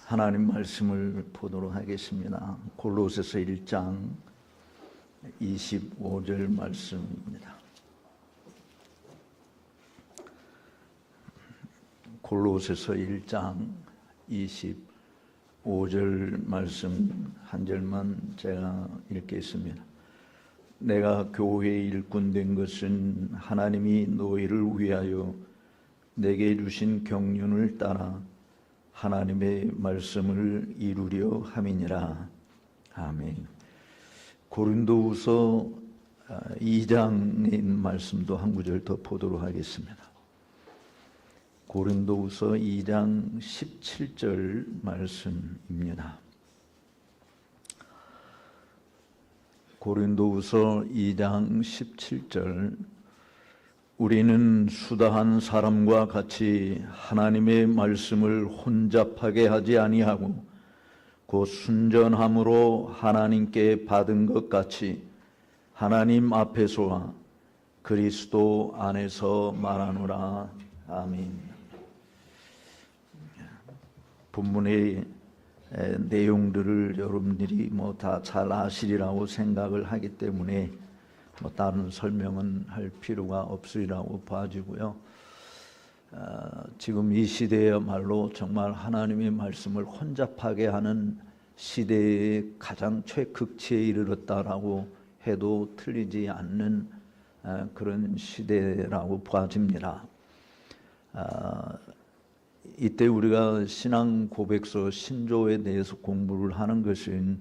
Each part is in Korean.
하나님 말씀을 보도록 하겠습니다. 골로새서 1장 25절 말씀입니다. 골로새서 1장 25절 말씀 한 절만 제가 읽겠습니다. 내가 교회의 일꾼 된 것은 하나님이 너희를 위하여 내게 주신 경륜을 따라 하나님의 말씀을 이루려 함이니라. 아멘. 고린도후서 2장의 말씀도 한 구절 더 보도록 하겠습니다. 고린도후서 2장 17절 말씀입니다. 고린도후서 2장 17절 우리는 수다한 사람과 같이 하나님의 말씀을 혼잡하게 하지 아니하고 곧 순전함으로 하나님께 받은 것 같이 하나님 앞에서와 그리스도 안에서 말하노라. 아멘. 본문의 내용들을 여러분들이 다 잘 아시리라고 생각을 하기 때문에 다른 설명은 할 필요가 없으리라고 봐지고요. 지금 이 시대야말로 정말 하나님의 말씀을 혼잡하게 하는 시대의 가장 최극치에 이르렀다라고 해도 틀리지 않는 그런 시대라고 봐집니다. 이때 우리가 신앙 고백서 신조에 대해서 공부를 하는 것은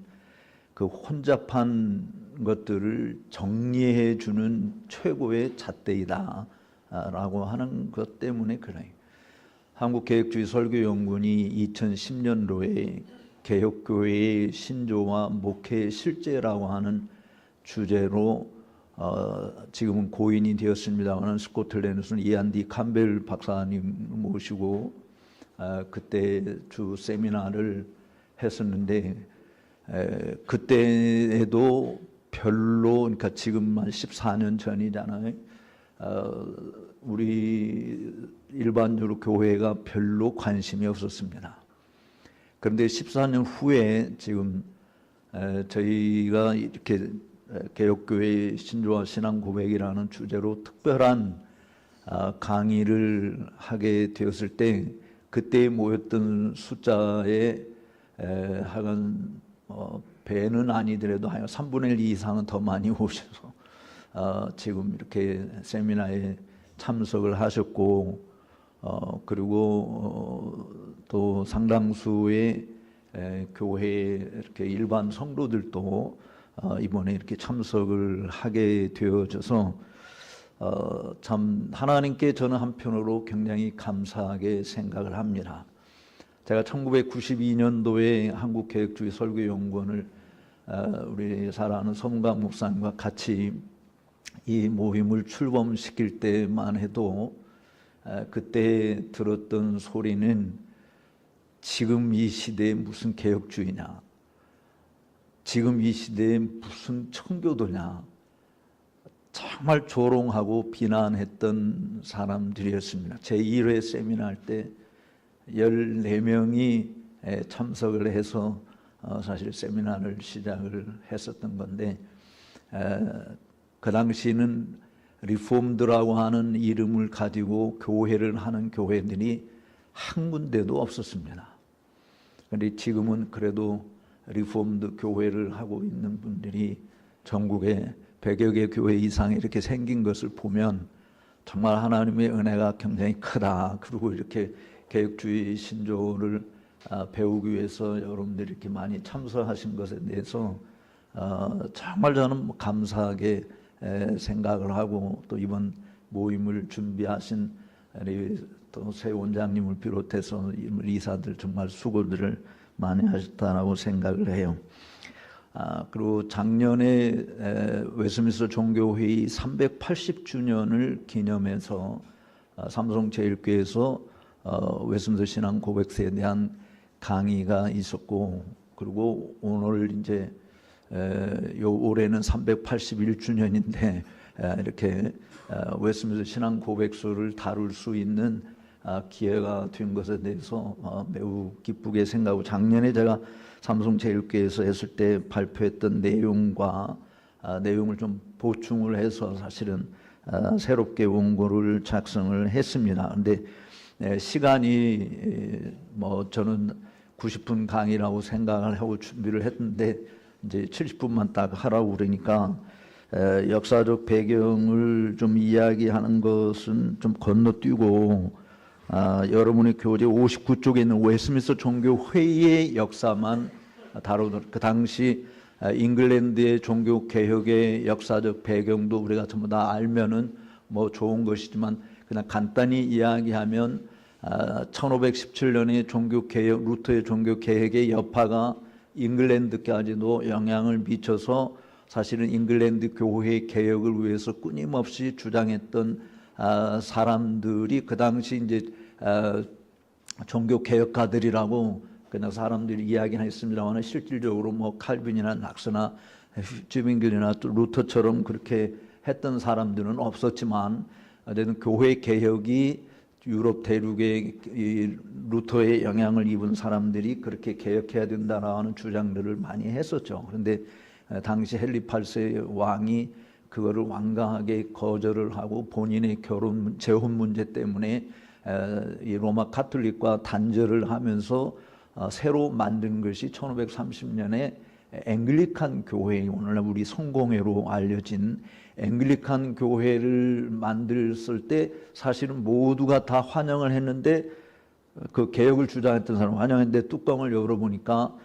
그 혼잡한 것들을 정리해 주는 최고의 잣대이다 라고 하는 것 때문에 그래요. 한국개혁주의 설교연구원이 2010년도에 개혁교회의 신조와 목회의 실제라고 하는 주제로 지금은 고인이 되었습니다만 스코틀랜드에서는 이안디 캠벨 박사님 모시고 그때 주 세미나를 했었는데 그때에도 별로, 그러니까 지금 한 14년 전이잖아요. 우리 일반적으로 교회가 별로 관심이 없었습니다. 그런데 14년 후에 지금 저희가 이렇게 개혁교회 신조와 신앙 고백이라는 주제로 특별한 강의를 하게 되었을 때 그때 모였던 숫자에 하여간 배는 아니더라도 한 3분의 1 이상은 더 많이 오셔서 지금 이렇게 세미나에 참석을 하셨고 그리고 또 상당수의 교회 이렇게 일반 성도들도 이번에 이렇게 참석을 하게 되어져서 참 하나님께 저는 한편으로 굉장히 감사하게 생각을 합니다. 제가 1992년도에 한국개혁주의 설교연구원을 우리 사랑하는 서문각 목사님과 같이 이 모임을 출범시킬 때만 해도 그때 들었던 소리는 지금 이 시대에 무슨 개혁주의냐, 지금 이 시대에 무슨 청교도냐, 정말 조롱하고 비난했던 사람들이었습니다. 제1회 세미나 할 때 14명이 참석을 해서 사실 세미나를 시작을 했었던 건데 그 당시는 리폼드라고 하는 이름을 가지고 교회를 하는 교회들이 한 군데도 없었습니다. 그런데 지금은 그래도 리폼드 교회를 하고 있는 분들이 전국에 100여 개 교회 이상 이렇게 생긴 것을 보면 정말 하나님의 은혜가 굉장히 크다. 그리고 이렇게 개혁주의 신조를 배우기 위해서 여러분들이 이렇게 많이 참석하신 것에 대해서 정말 저는 감사하게 생각을 하고 또 이번 모임을 준비하신 우리 또 새 원장님을 비롯해서 이사들 정말 수고들을 많이 하셨다라고 생각을 해요. 그리고 작년에 웨스트민스터 종교회의 380주년을 기념해서 삼성제일교회에서 웨스트민스터 신앙 고백서에 대한 강의가 있었고, 그리고 오늘 이제 올해는 381주년인데 이렇게 웨스트민스터 신앙 고백서를 다룰 수 있는 기회가 된 것에 대해서 매우 기쁘게 생각하고, 작년에 제가 삼성제일교회에서 했을 때 발표했던 내용과 내용을 좀 보충을 해서 사실은 새롭게 원고를 작성을 했습니다. 근데 시간이 뭐 저는 90분 강의라고 생각을 하고 준비를 했는데 이제 70분만 딱 하라고 그러니까 역사적 배경을 좀 이야기하는 것은 좀 건너뛰고 여러분의 교재 59쪽에 있는 웨스트민스터 종교회의의 역사만 다루도록, 그 당시 잉글랜드의 종교개혁의 역사적 배경도 우리가 전부 다 알면은 뭐 좋은 것이지만 그냥 간단히 이야기하면 1517년에 종교개혁, 루터의 종교개혁의 여파가 잉글랜드까지도 영향을 미쳐서 사실은 잉글랜드 교회 개혁을 위해서 끊임없이 주장했던 사람들이 그 당시 이제 종교 개혁가들이라고 그냥 사람들이 이야기는 했습니다만, 실질적으로 뭐 칼빈이나 낙스나 쥐빙글이나 또 루터처럼 그렇게 했던 사람들은 없었지만, 어쨌든 교회 개혁이 유럽 대륙의 이 루터의 영향을 입은 사람들이 그렇게 개혁해야 된다라는 주장들을 많이 했었죠. 그런데 당시 헨리 8세 왕이 그거를 완강하게 거절을 하고 본인의 재혼 문제 때문에 이 로마 카톨릭과 단절을 하면서 새로 만든 것이 1530년에 앵글리칸 교회, 오늘날 우리 성공회로 알려진 앵글리칸 교회를 만들었을 때 사실은 모두가 다 환영을 했는데, 그 개혁을 주장했던 사람 환영했는데 뚜껑을 열어보니까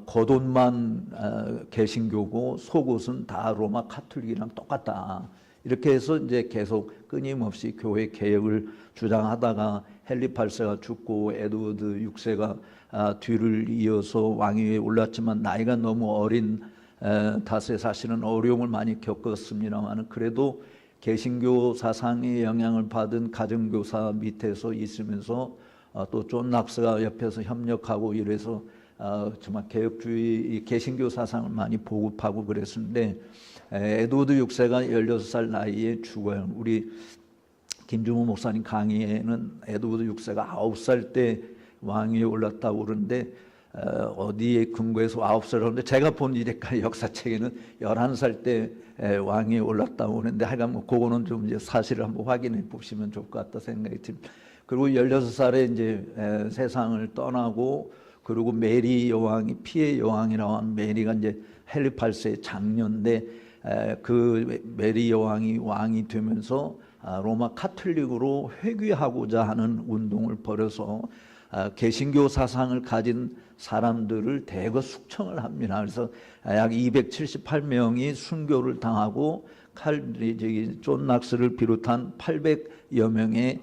겉옷만 개신교고 속옷은 다 로마 카톨릭이랑 똑같다. 이렇게 해서 이제 계속 끊임없이 교회 개혁을 주장하다가 헨리 8세가 죽고 에드워드 6세가 뒤를 이어서 왕위에 올랐지만 나이가 너무 어린 탓에 사실은 어려움을 많이 겪었습니다만, 그래도 개신교 사상의 영향을 받은 가정교사 밑에서 있으면서 또 존 낙스가 옆에서 협력하고 이래서 정말 개혁주의 개신교 사상을 많이 보급하고 그랬는데, 에드워드 6세가 16살 나이에 죽어요. 우리 김주모 목사님 강의에는 에드워드 6세가 9살 때 왕위에 올랐다고 그러는데, 어디에 근거해서 9살 그러는데 제가 본 이래까지 역사책에는 11살 때 왕위에 올랐다고 그러는데, 하여간 뭐 그거는 좀 이제 사실을 한번 확인해 보시면 좋을 것 같다 생각이 듭니다. 그리고 16살에 이제 세상을 떠나고, 그리고 메리 여왕이, 피해 여왕이라고 하는 메리가 이제 헨리 8세의 장녀인데, 그 메리 여왕이 왕이 되면서 로마 카톨릭으로 회귀하고자 하는 운동을 벌여서 개신교 사상을 가진 사람들을 대거 숙청을 합니다. 그래서 약 278명이 순교를 당하고 존 낙스를 비롯한 800여 명의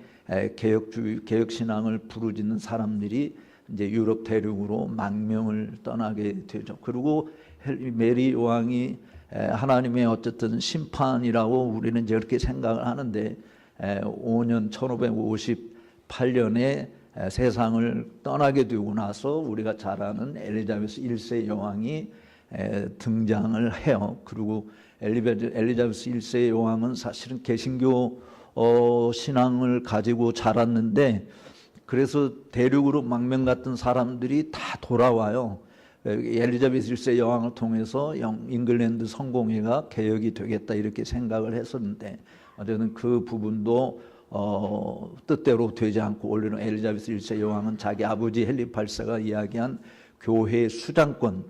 개혁 신앙을 부르짖는 사람들이 이제 유럽 대륙으로 망명을 떠나게 되죠. 그리고 메리 왕이 하나님의 어쨌든 심판이라고 우리는 이제 그렇게 생각을 하는데, 5년 1558년에 세상을 떠나게 되고 나서 우리가 잘 아는 엘리자베스 1세 여왕이 등장을 해요. 그리고 엘리자베스 1세 여왕은 사실은 개신교 신앙을 가지고 자랐는데, 그래서 대륙으로 망명 갔던 사람들이 다 돌아와요. 엘리자베스 1세 여왕을 통해서 잉글랜드 성공회가 개혁이 되겠다 이렇게 생각을 했었는데, 어쨌든 그 부분도 뜻대로 되지 않고, 원래는 엘리자베스 1세 여왕은 자기 아버지 헨리 8세가 이야기한 교회 수장권,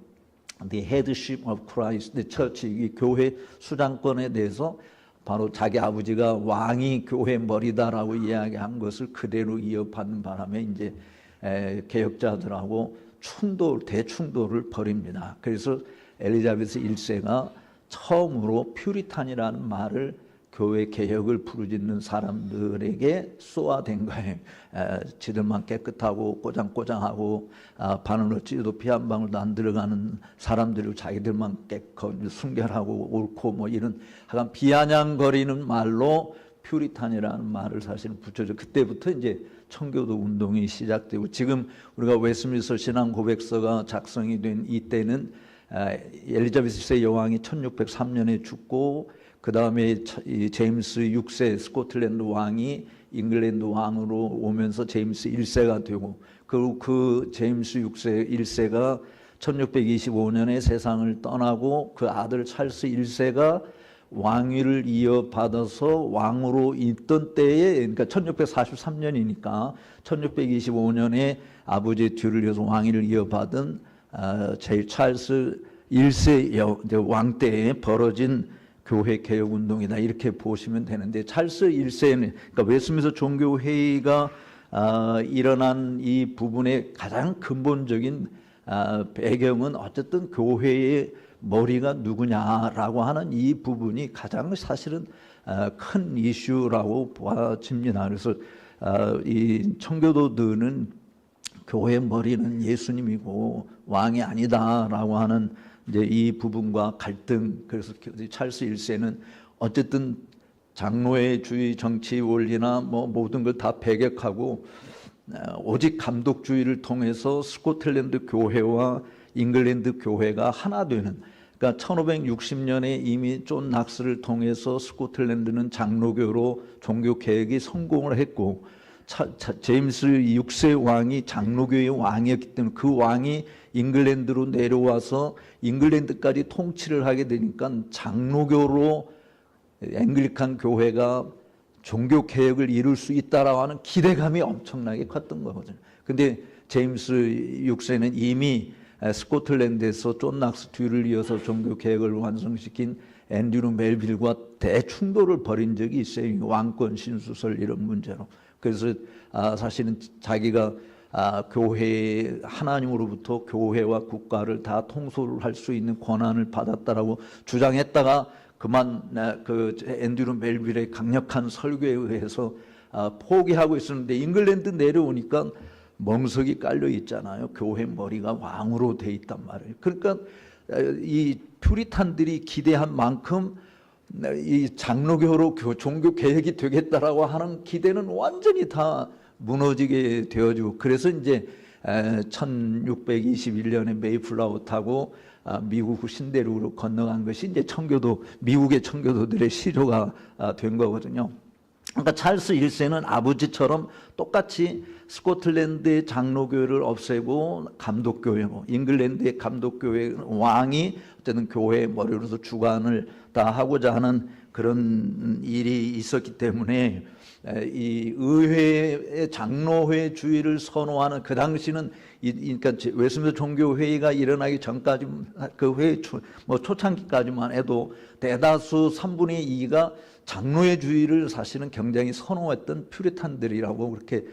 the headship of Christ, the church, 이 교회 수장권에 대해서 바로 자기 아버지가 왕이 교회 머리다라고 이야기한 것을 그대로 이어받는 바람에 이제 개혁자들하고 대충돌을 벌입니다. 그래서 엘리자베스 1세가 처음으로 퓨리탄이라는 말을 교회 개혁을 부르짖는 사람들에게 쏘아댄 거예요. 지들만 깨끗하고 꼬장꼬장하고 바늘 어찌도 피 한 방울도 안 들어가는 사람들이고 자기들만 순결하고 옳고 뭐 이런 하여간 비아냥거리는 말로 퓨리탄이라는 말을 사실 붙여줘. 그때부터 이제 청교도 운동이 시작되고, 지금 우리가 웨스트민스터 신앙 고백서가 작성이 된 이때는 엘리자베스 1세 여왕이 1603년에 죽고, 그 다음에 제임스 6세 스코틀랜드 왕이 잉글랜드 왕으로 오면서 제임스 1세가 되고 그 제임스 6세 1세가 1625년에 세상을 떠나고 그 아들 찰스 1세가 왕위를 이어받아서 왕으로 있던 때에, 그러니까 1643년이니까 1625년에 아버지의 뒤를 이어서 왕위를 이어받은 제 찰스 1세 왕 때에 벌어진 교회 개혁 운동이다, 이렇게 보시면 되는데, 찰스 1세는 그러니까 웨스트민스터 종교 회의가 일어난 이 부분의 가장 근본적인 배경은 어쨌든 교회의 머리가 누구냐라고 하는 이 부분이 가장 사실은 큰 이슈라고 보아집니다. 그래서 이 청교도들은 교회의 머리는 예수님이고 왕이 아니다라고 하는 이제 이 부분과 갈등. 그래서 찰스 1세는 어쨌든 장로회주의 정치 원리나 뭐 모든 걸 다 배격하고 오직 감독주의를 통해서 스코틀랜드 교회와 잉글랜드 교회가 하나 되는, 그러니까 1560년에 이미 존 낙스를 통해서 스코틀랜드는 장로교로 종교 개혁이 성공을 했고, 제임스 6세 왕이 장로교의 왕이었기 때문에 그 왕이 잉글랜드로 내려와서 잉글랜드까지 통치를 하게 되니까 장로교로 앵글리칸 교회가 종교 개혁을 이룰 수 있다라고 하는 기대감이 엄청나게 컸던 거거든요. 근데 제임스 6세는 이미 스코틀랜드에서 존 낙스 뒤를 이어서 종교 개혁을 완성시킨 앤드류 멜빌과 대충돌을 벌인 적이 있어요. 왕권 신수설 이런 문제로. 그래서 사실은 자기가 교회, 하나님으로부터 교회와 국가를 다 통솔할 수 있는 권한을 받았다라고 주장했다가 그만 그 앤드류 멜빌의 강력한 설교에 의해서 포기하고 있었는데, 잉글랜드 내려오니까 멍석이 깔려 있잖아요. 교회 머리가 왕으로 돼 있단 말이에요. 그러니까 이 퓨리탄들이 기대한 만큼 이 장로교로 종교 개혁이 되겠다라고 하는 기대는 완전히 다 무너지게 되어지고, 그래서 이제 1621년에 메이플라워 타고 미국 신대륙으로 건너간 것이 이제 미국의 청교도들의 시조가 된 거거든요. 그러니까 찰스 1세는 아버지처럼 똑같이 스코틀랜드의 장로교회를 없애고 감독교회고, 잉글랜드의 감독교회 왕이 어쨌든 교회의 머리로서 주관을 다 하고자 하는 그런 일이 있었기 때문에 이 의회의 장로회주의를 선호하는, 그 당시는 그러니까 웨스트민스터 종교회의가 일어나기 전까지 그 회의 초창기까지만 해도 대다수 3분의 2가 장로회주의를 사실은 굉장히 선호했던 퓨리탄들이라고 그렇게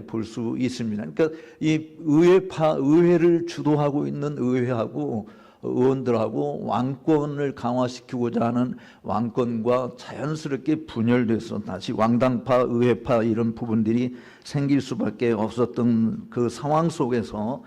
볼 수 있습니다. 그러니까 이 의회를 주도하고 있는 의회하고 의원들하고 왕권을 강화시키고자 하는 왕권과 자연스럽게 분열돼서 다시 왕당파, 의회파 이런 부분들이 생길 수밖에 없었던 그 상황 속에서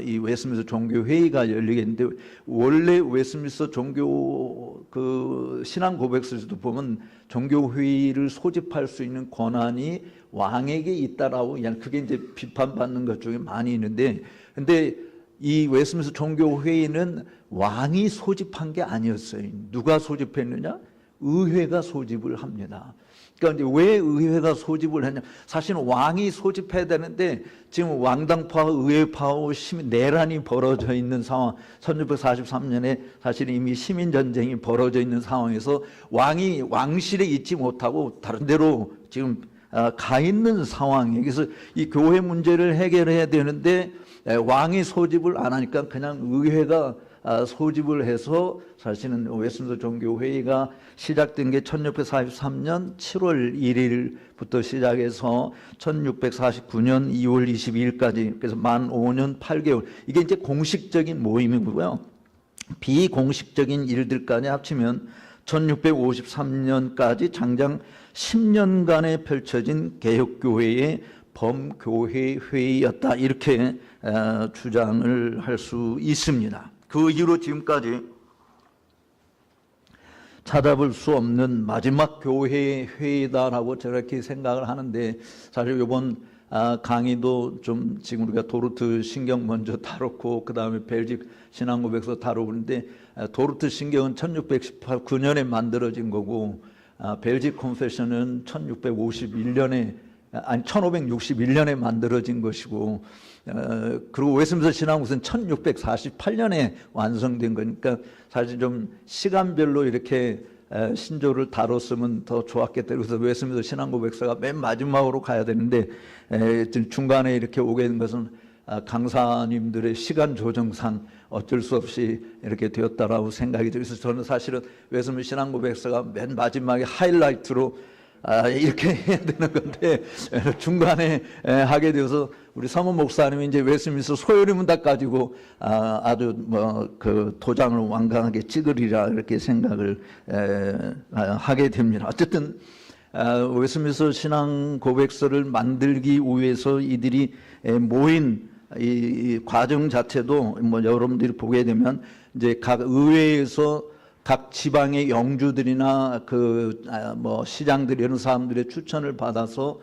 이 웨스트민스터 종교 회의가 열리겠는데, 원래 웨스트민스터 종교 그 신앙 고백서에서도 보면 종교 회의를 소집할 수 있는 권한이 왕에게 있다라고, 그게 이제 비판받는 것 중에 많이 있는데, 근데 이 웨스트민스터 종교 회의는 왕이 소집한 게 아니었어요. 누가 소집했느냐? 의회가 소집을 합니다. 그러니까 이제 왜 의회가 소집을 했냐? 사실은 왕이 소집해야 되는데 지금 왕당파와 의회파하고 내란이 벌어져 있는 상황, 1643년에 사실 이미 시민 전쟁이 벌어져 있는 상황에서 왕이 왕실에 있지 못하고 다른 데로 지금 가 있는 상황이에요. 그래서 이 교회 문제를 해결해야 되는데 왕이 소집을 안 하니까 그냥 의회가 소집을 해서, 사실은 웨스트민스터 종교회의가 시작된 게 1643년 7월 1일부터 시작해서 1649년 2월 22일까지, 그래서 만 5년 8개월, 이게 이제 공식적인 모임이고요. 비공식적인 일들까지 합치면 1653년까지 장장 10년간에 펼쳐진 개혁교회의 범교회 회의였다, 이렇게 주장을 할 수 있습니다. 그 이후로 지금까지 찾아볼 수 없는 마지막 교회 회의다라고 저렇게 생각을 하는데, 사실 이번 강의도 좀 지금 우리가 도르트 신경 먼저 다뤘고 그 다음에 벨직 신앙고백서 다루는데, 도르트 신경은 1619년에 만들어진 거고 벨직 컨페션은 1561년에 만들어진 것이고, 그리고 웨스민스터 신앙국은 1648년에 완성된 거니까 사실 좀 시간별로 이렇게 신조를 다뤘으면 더 좋았겠다. 그래서 웨스민스터 신앙고백서가 맨 마지막으로 가야 되는데 중간에 이렇게 오게 된 것은 강사님들의 시간 조정상 어쩔 수 없이 이렇게 되었다라고 생각이 들어서 저는 사실은 웨스민스터 신앙고백서가 맨 마지막에 하이라이트로 이렇게 해야 되는 건데 중간에 하게 되어서 우리 사모 목사님이 이제 웨스민스터 소요리 문답 가지고 아주 그 도장을 완강하게 찍으리라 이렇게 생각을 하게 됩니다. 어쨌든 웨스민스터 신앙 고백서를 만들기 위해서 이들이 모인 이 과정 자체도 뭐 여러분들이 보게 되면 이제 각 의회에서 각 지방의 영주들이나 그 뭐 시장들 이런 사람들의 추천을 받아서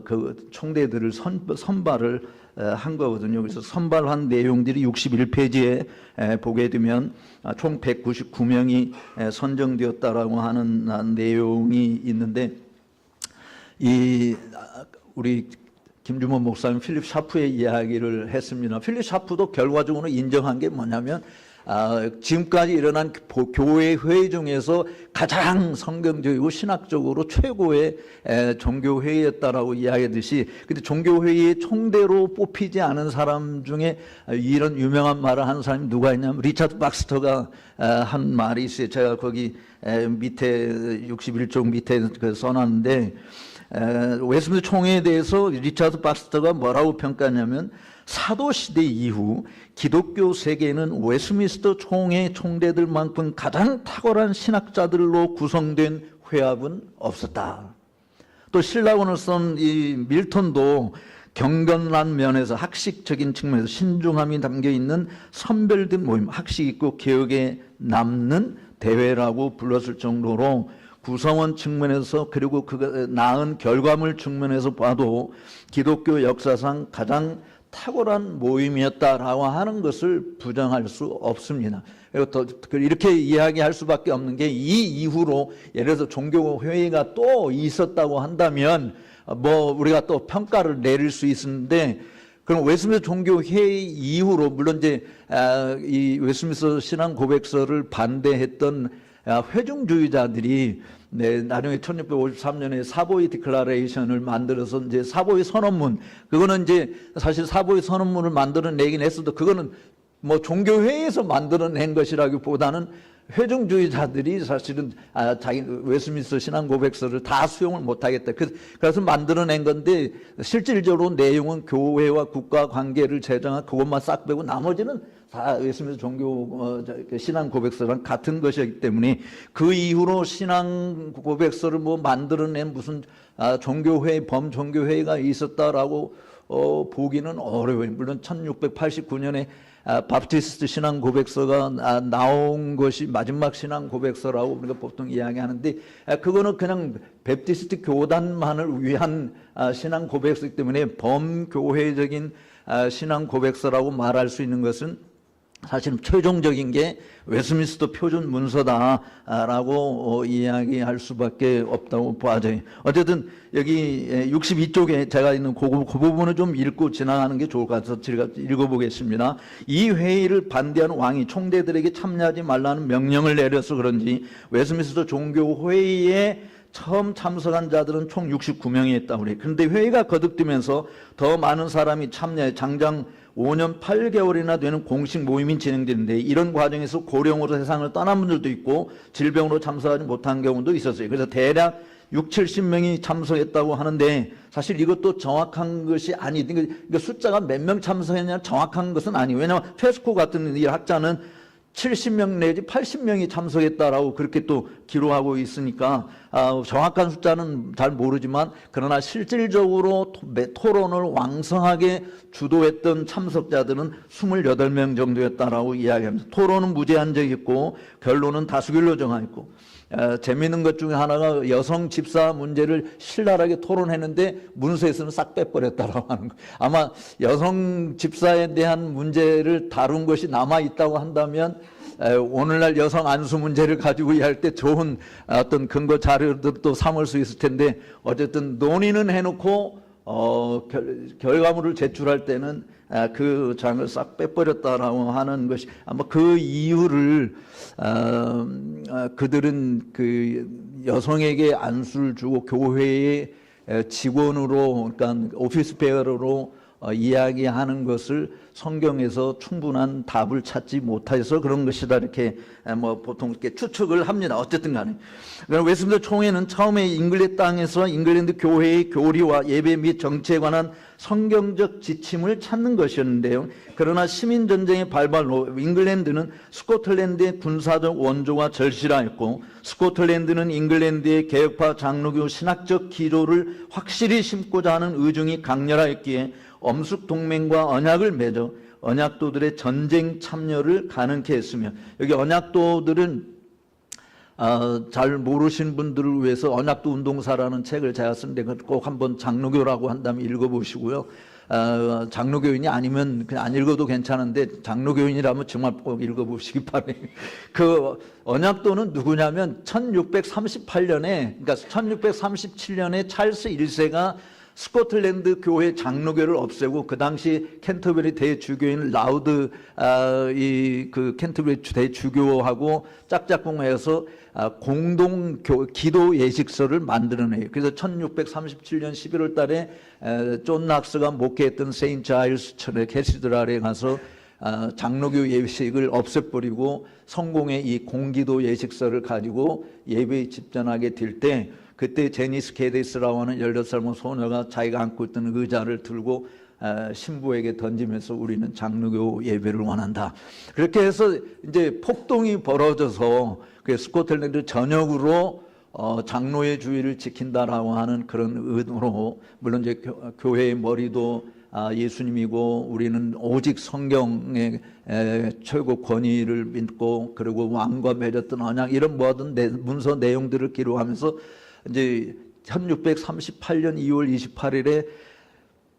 그 총대들을 선발을 한 거거든요. 그래서 선발한 내용들이 61페이지에 보게 되면 총 199명이 선정되었다라고 하는 내용이 있는데, 이 우리 김주모 목사님 필립 샤프의 이야기를 했습니다. 필립 샤프도 결과적으로 인정한 게 뭐냐면 지금까지 일어난 교회 회의 중에서 가장 성경적이고 신학적으로 최고의 종교 회의였다라고 이야기했듯이, 근데 종교 회의의 총대로 뽑히지 않은 사람 중에 이런 유명한 말을 하는 사람이 누가 있냐면 리차드 박스터가 한 말이 있어요. 제가 거기 밑에 61쪽 밑에 써놨는데, 웨스민스터 총회에 대해서 리차드 박스터가 뭐라고 평가하냐면, 사도 시대 이후 기독교 세계는 웨스민스터 총회 총대들만큼 가장 탁월한 신학자들로 구성된 회합은 없었다. 또 신라원을 쓴 이 밀턴도 경건한 면에서 학식적인 측면에서 신중함이 담겨있는 선별된 모임, 학식 있고 기억에 남는 대회라고 불렀을 정도로 구성원 측면에서 그리고 그 낳은 결과물 측면에서 봐도 기독교 역사상 가장 탁월한 모임이었다라고 하는 것을 부정할 수 없습니다. 그리고 이렇게 이야기할 수밖에 없는 게, 이 이후로 예를 들어서 종교 회의가 또 있었다고 한다면 뭐 우리가 또 평가를 내릴 수 있는데, 그럼 웨스민스터 종교 회의 이후로 물론 이제 이 웨스민스터 신앙 고백서를 반대했던 회중주의자들이 나중에 1653년에 사보이 디클라레이션을 만들어서 이제 사보이 선언문, 그거는 이제 사실 사보이 선언문을 만들어내긴 했어도 그거는 뭐 종교회의에서 만들어낸 것이라기보다는 회중주의자들이 사실은 자기 웨스민스터 신앙 고백서를 다 수용을 못하겠다. 그래서 만들어낸 건데, 실질적으로 내용은 교회와 국가 관계를 제정한 그것만 싹 빼고 나머지는 다 웨스민스터 종교 신앙 고백서랑 같은 것이기 때문에, 그 이후로 신앙 고백서를 뭐 만들어낸 무슨 종교회의, 범종교회의가 있었다라고 보기는 어려워요. 물론 1689년에 바프티스트 신앙 고백서가 나온 것이 마지막 신앙 고백서라고 우리가 보통 이야기하는데, 그거는 그냥 베프티스트 교단만을 위한 신앙 고백서이기 때문에 범교회적인 신앙 고백서라고 말할 수 있는 것은 사실 최종적인 게 웨스민스터 표준 문서다라고 이야기할 수밖에 없다고 봐져요. 어쨌든 여기 62쪽에 제가 있는 그 부분을 좀 읽고 지나가는 게 좋을 것 같아서 제가 읽어보겠습니다. 이 회의를 반대하는 왕이 총대들에게 참여하지 말라는 명령을 내려서 그런지 웨스민스터 종교회의에 처음 참석한 자들은 총 69명이 있다고 그래요. 그런데 회의가 거듭되면서 더 많은 사람이 참여해 장장 5년 8개월이나 되는 공식 모임이 진행되는데, 이런 과정에서 고령으로 세상을 떠난 분들도 있고 질병으로 참석하지 못한 경우도 있었어요. 그래서 대략 60-70명이 참석했다고 하는데, 사실 이것도 정확한 것이 그러니까 숫자가 몇 명 참석했냐 정확한 것은 아니에요. 왜냐하면 페스코 같은 이 학자는 70명 내지 80명이 참석했다라고 그렇게 또 기록하고 있으니까 정확한 숫자는 잘 모르지만, 그러나 실질적으로 토론을 왕성하게 주도했던 참석자들은 28명 정도였다라고 이야기합니다. 토론은 무제한적이었고 결론은 다수결로 정하였고, 재미있는 것 중에 하나가 여성 집사 문제를 신랄하게 토론했는데 문서에서는 싹 빼버렸다라고 하는 거예요. 아마 여성 집사에 대한 문제를 다룬 것이 남아있다고 한다면 오늘날 여성 안수 문제를 가지고 이해할 때 좋은 어떤 근거 자료들도 삼을 수 있을 텐데 어쨌든 논의는 해놓고 결과물을 제출할 때는 그 장을 싹 빼버렸다라고 하는 것이 아마 그 이유를 그들은 그 여성에게 안수를 주고 교회의 직원으로 그러니까 오피스 베어러로 이야기하는 것을 성경에서 충분한 답을 찾지 못해서 그런 것이다 이렇게 뭐 보통 이렇게 추측을 합니다. 어쨌든 간에 웨스민스터 총회는 처음에 잉글랜드 땅에서 잉글랜드 교회의 교리와 예배 및 정치에 관한 성경적 지침을 찾는 것이었는데요. 그러나 시민전쟁의 발발로 잉글랜드는 스코틀랜드의 군사적 원조와 절실하였고 스코틀랜드는 잉글랜드의 개혁파 장로교 신학적 기조를 확실히 심고자 하는 의중이 강렬하였기에 엄숙동맹과 언약을 맺어 언약도들의 전쟁 참여를 가능케 했으며 여기 언약도들은 잘 모르신 분들을 위해서 언약도 운동사라는 책을 제가 쓴데 꼭 한번 장로교라고 한다면 읽어보시고요. 장로교인이 아니면 그냥 안 읽어도 괜찮은데 장로교인이라면 정말 꼭 읽어보시기 바랍니다. 그 언약도는 누구냐면 1638년에 그러니까 1637년에 찰스 1세가 스코틀랜드 교회 장로교를 없애고 그 당시 캔터베리 대주교인 라우드 그 캔터베리 대주교하고 짝짝꿍해서 공동 기도 예식서를 만들어내요. 그래서 1637년 11월 달에 존 낙스가 목회했던 세인트 자일스 철의 캐시드랄에 가서 장로교 예식을 없애버리고 성공의 이 공기도 예식서를 가지고 예배에 집전하게 될 때 그때 제니스 케데스라고 하는 18살 소녀가 자기가 안고 있던 의자를 들고 신부에게 던지면서 우리는 장로교 예배를 원한다. 그렇게 해서 이제 폭동이 벌어져서 그 스코틀랜드 전역으로 장로의 주의를 지킨다라고 하는 그런 의도로 물론 이제 교회의 머리도 예수님이고 우리는 오직 성경의 최고 권위를 믿고 그리고 왕과 맺었던 언약 이런 모든 문서 내용들을 기록하면서 이제 1638년 2월 28일에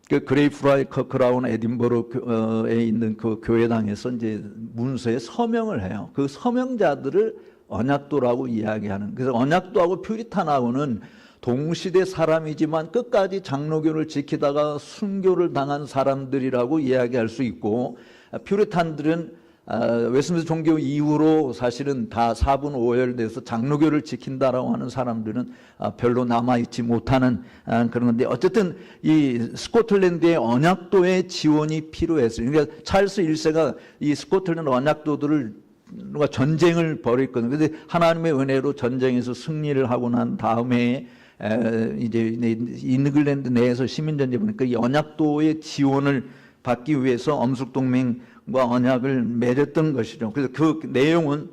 그 그레이프라이 커크라운 에딘버러에 있는 그 교회당에서 이제 문서에 서명을 해요. 그 서명자들을 언약도라고 이야기하는. 그래서 언약도하고 퓨리탄하고는 동시대 사람이지만 끝까지 장로교를 지키다가 순교를 당한 사람들이라고 이야기할 수 있고 퓨리탄들은 웨스민스터 종교 이후로 사실은 다 사분오열돼서 장로교를 지킨다라고 하는 사람들은 별로 남아있지 못하는 그런 건데 어쨌든 이 스코틀랜드의 언약도의 지원이 필요했어요. 그러니까 찰스 1세가 이 스코틀랜드 언약도들을 전쟁을 벌였거든요. 그런데 하나님의 은혜로 전쟁에서 승리를 하고 난 다음에 이제 잉글랜드 내에서 시민전쟁 보니까 이 언약도의 지원을 받기 위해서 엄숙동맹과 언약을 맺었던 것이죠. 그래서 그 내용은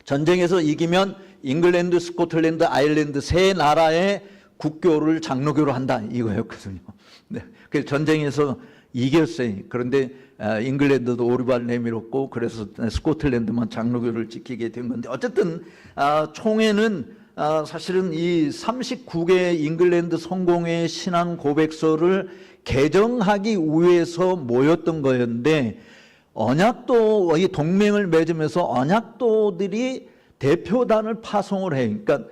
전쟁에서 이기면 잉글랜드, 스코틀랜드, 아일랜드 세 나라의 국교를 장로교로 한다 이거였거든요. 네. 그래서 전쟁에서 이겼어요. 그런데 잉글랜드도 오리발 내밀었고 그래서 스코틀랜드만 장로교를 지키게 된 건데 어쨌든 총회는 사실은 이 39개 잉글랜드 성공회의 신앙 고백서를 개정하기 위해서 모였던 거였는데 언약도 이 동맹을 맺으면서 언약도들이 대표단을 파송을 해요. 그러니까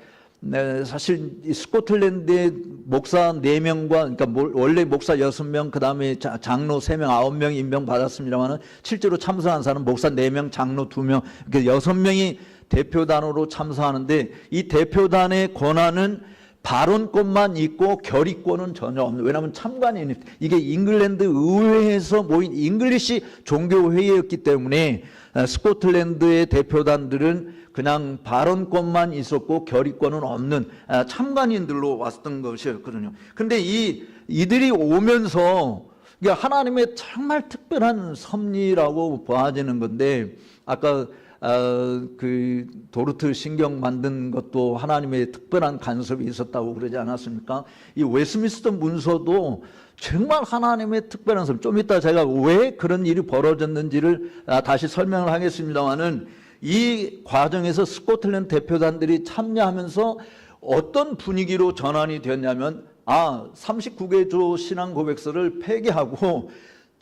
사실 스코틀랜드의 목사 4명과 그러니까 원래 목사 6명 그다음에 장로 3명 9명 임명 받았습니다만 실제로 참석한 사람은 목사 4명 장로 2명 이렇게 6명이 대표단으로 참석하는데 이 대표단의 권한은 발언권만 있고 결의권은 전혀 없는. 왜냐하면 참관인 이게 잉글랜드 의회에서 모인 잉글리시 종교회의였기 때문에 스코틀랜드의 대표단들은 그냥 발언권만 있었고 결의권은 없는 참관인들로 왔던 것이었거든요. 근데 이들이 오면서 하나님의 정말 특별한 섭리라고 보아지는 건데 아까 그 도르트 신경 만든 것도 하나님의 특별한 간섭이 있었다고 그러지 않았습니까? 이 웨스민스터 문서도 정말 하나님의 특별한 섭리. 좀 이따 제가 왜 그런 일이 벌어졌는지를 다시 설명을 하겠습니다만은 이 과정에서 스코틀랜드 대표단들이 참여하면서 어떤 분위기로 전환이 되었냐면 39개 조 신앙 고백서를 폐기하고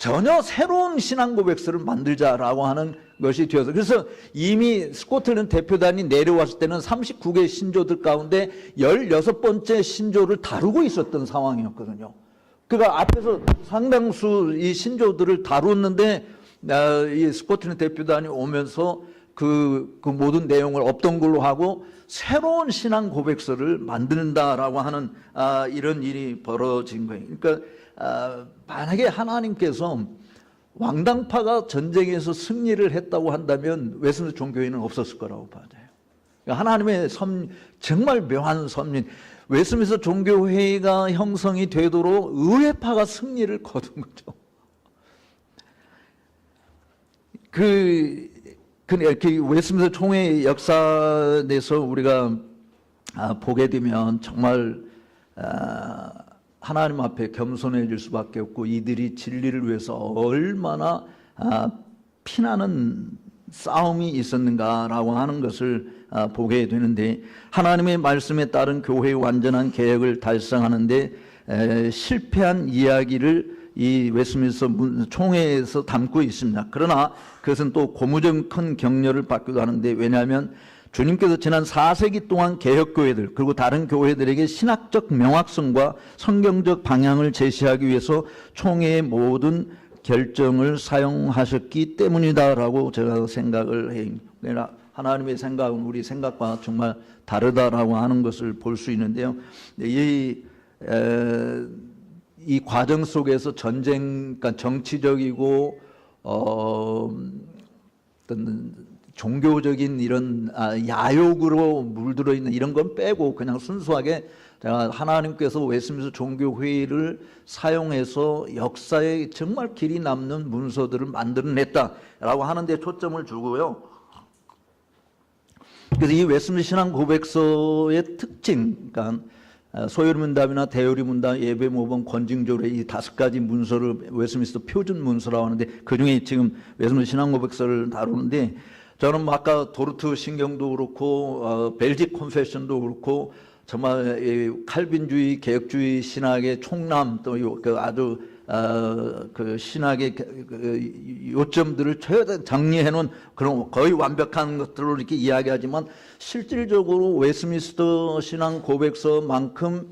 전혀 새로운 신앙 고백서를 만들자라고 하는 것이 되어서, 그래서 이미 스코틀랜드 대표단이 내려왔을 때는 39개 신조들 가운데 16번째 신조를 다루고 있었던 상황이었거든요. 그러니까 앞에서 상당수 이 신조들을 다뤘는데 이 스코틀랜드 대표단이 오면서 그 모든 내용을 없던 걸로 하고 새로운 신앙 고백서를 만든다라고 하는 이런 일이 벌어진 거예요. 그러니까 만약에 하나님께서 왕당파가 전쟁에서 승리를 했다고 한다면 웨스민스터 종교회는 없었을 거라고 봐요. 그러니까 하나님의 정말 묘한 섭리, 웨스민스터 종교회의가 형성이 되도록 의회파가 승리를 거둔 거죠. 이렇게 웨스민스터 총회 역사 내에서 우리가 보게 되면 정말 하나님 앞에 겸손해질 수밖에 없고, 이들이 진리를 위해서 얼마나 피나는 싸움이 있었는가라고 하는 것을 보게 되는데, 하나님의 말씀에 따른 교회의 완전한 개혁을 달성하는데 실패한 이야기를 이 웨스민스터 총회에서 담고 있습니다. 그러나 그것은 또 고무적 큰 격려를 받기도 하는데, 왜냐하면 주님께서 지난 4세기 동안 개혁교회들 그리고 다른 교회들에게 신학적 명확성과 성경적 방향을 제시하기 위해서 총회의 모든 결정을 사용하셨기 때문이다라고 제가 생각을 해요. 그러나 하나님의 생각은 우리 생각과 정말 다르다라고 하는 것을 볼 수 있는데요. 이 과정 속에서 전쟁, 그러니까 정치적이고 어떤 종교적인 이런 야욕으로 물들어 있는 이런 건 빼고 그냥 순수하게 하나님께서 웨스민스터 종교회의를 사용해서 역사에 정말 길이 남는 문서들을 만들어냈다라고 하는 데 초점을 주고요. 그래서 이 웨스민스터 신앙 고백서의 특징, 그러니까 소요리 문답이나 대요리 문답, 예배 모범, 권징조례, 이 5가지 문서를 웨스민스터 표준 문서라고 하는데, 그 중에 지금 웨스민스터 신앙 고백서를 다루는데, 저는 아까 도르트 신경도 그렇고 벨직 컨페션도 그렇고 정말 칼빈주의, 개혁주의 신학의 총남, 또 아주 그 신학의 요점들을 최대한 정리해 놓은 그런 거의 완벽한 것들로 이렇게 이야기하지만, 실질적으로 웨스민스터 신앙 고백서만큼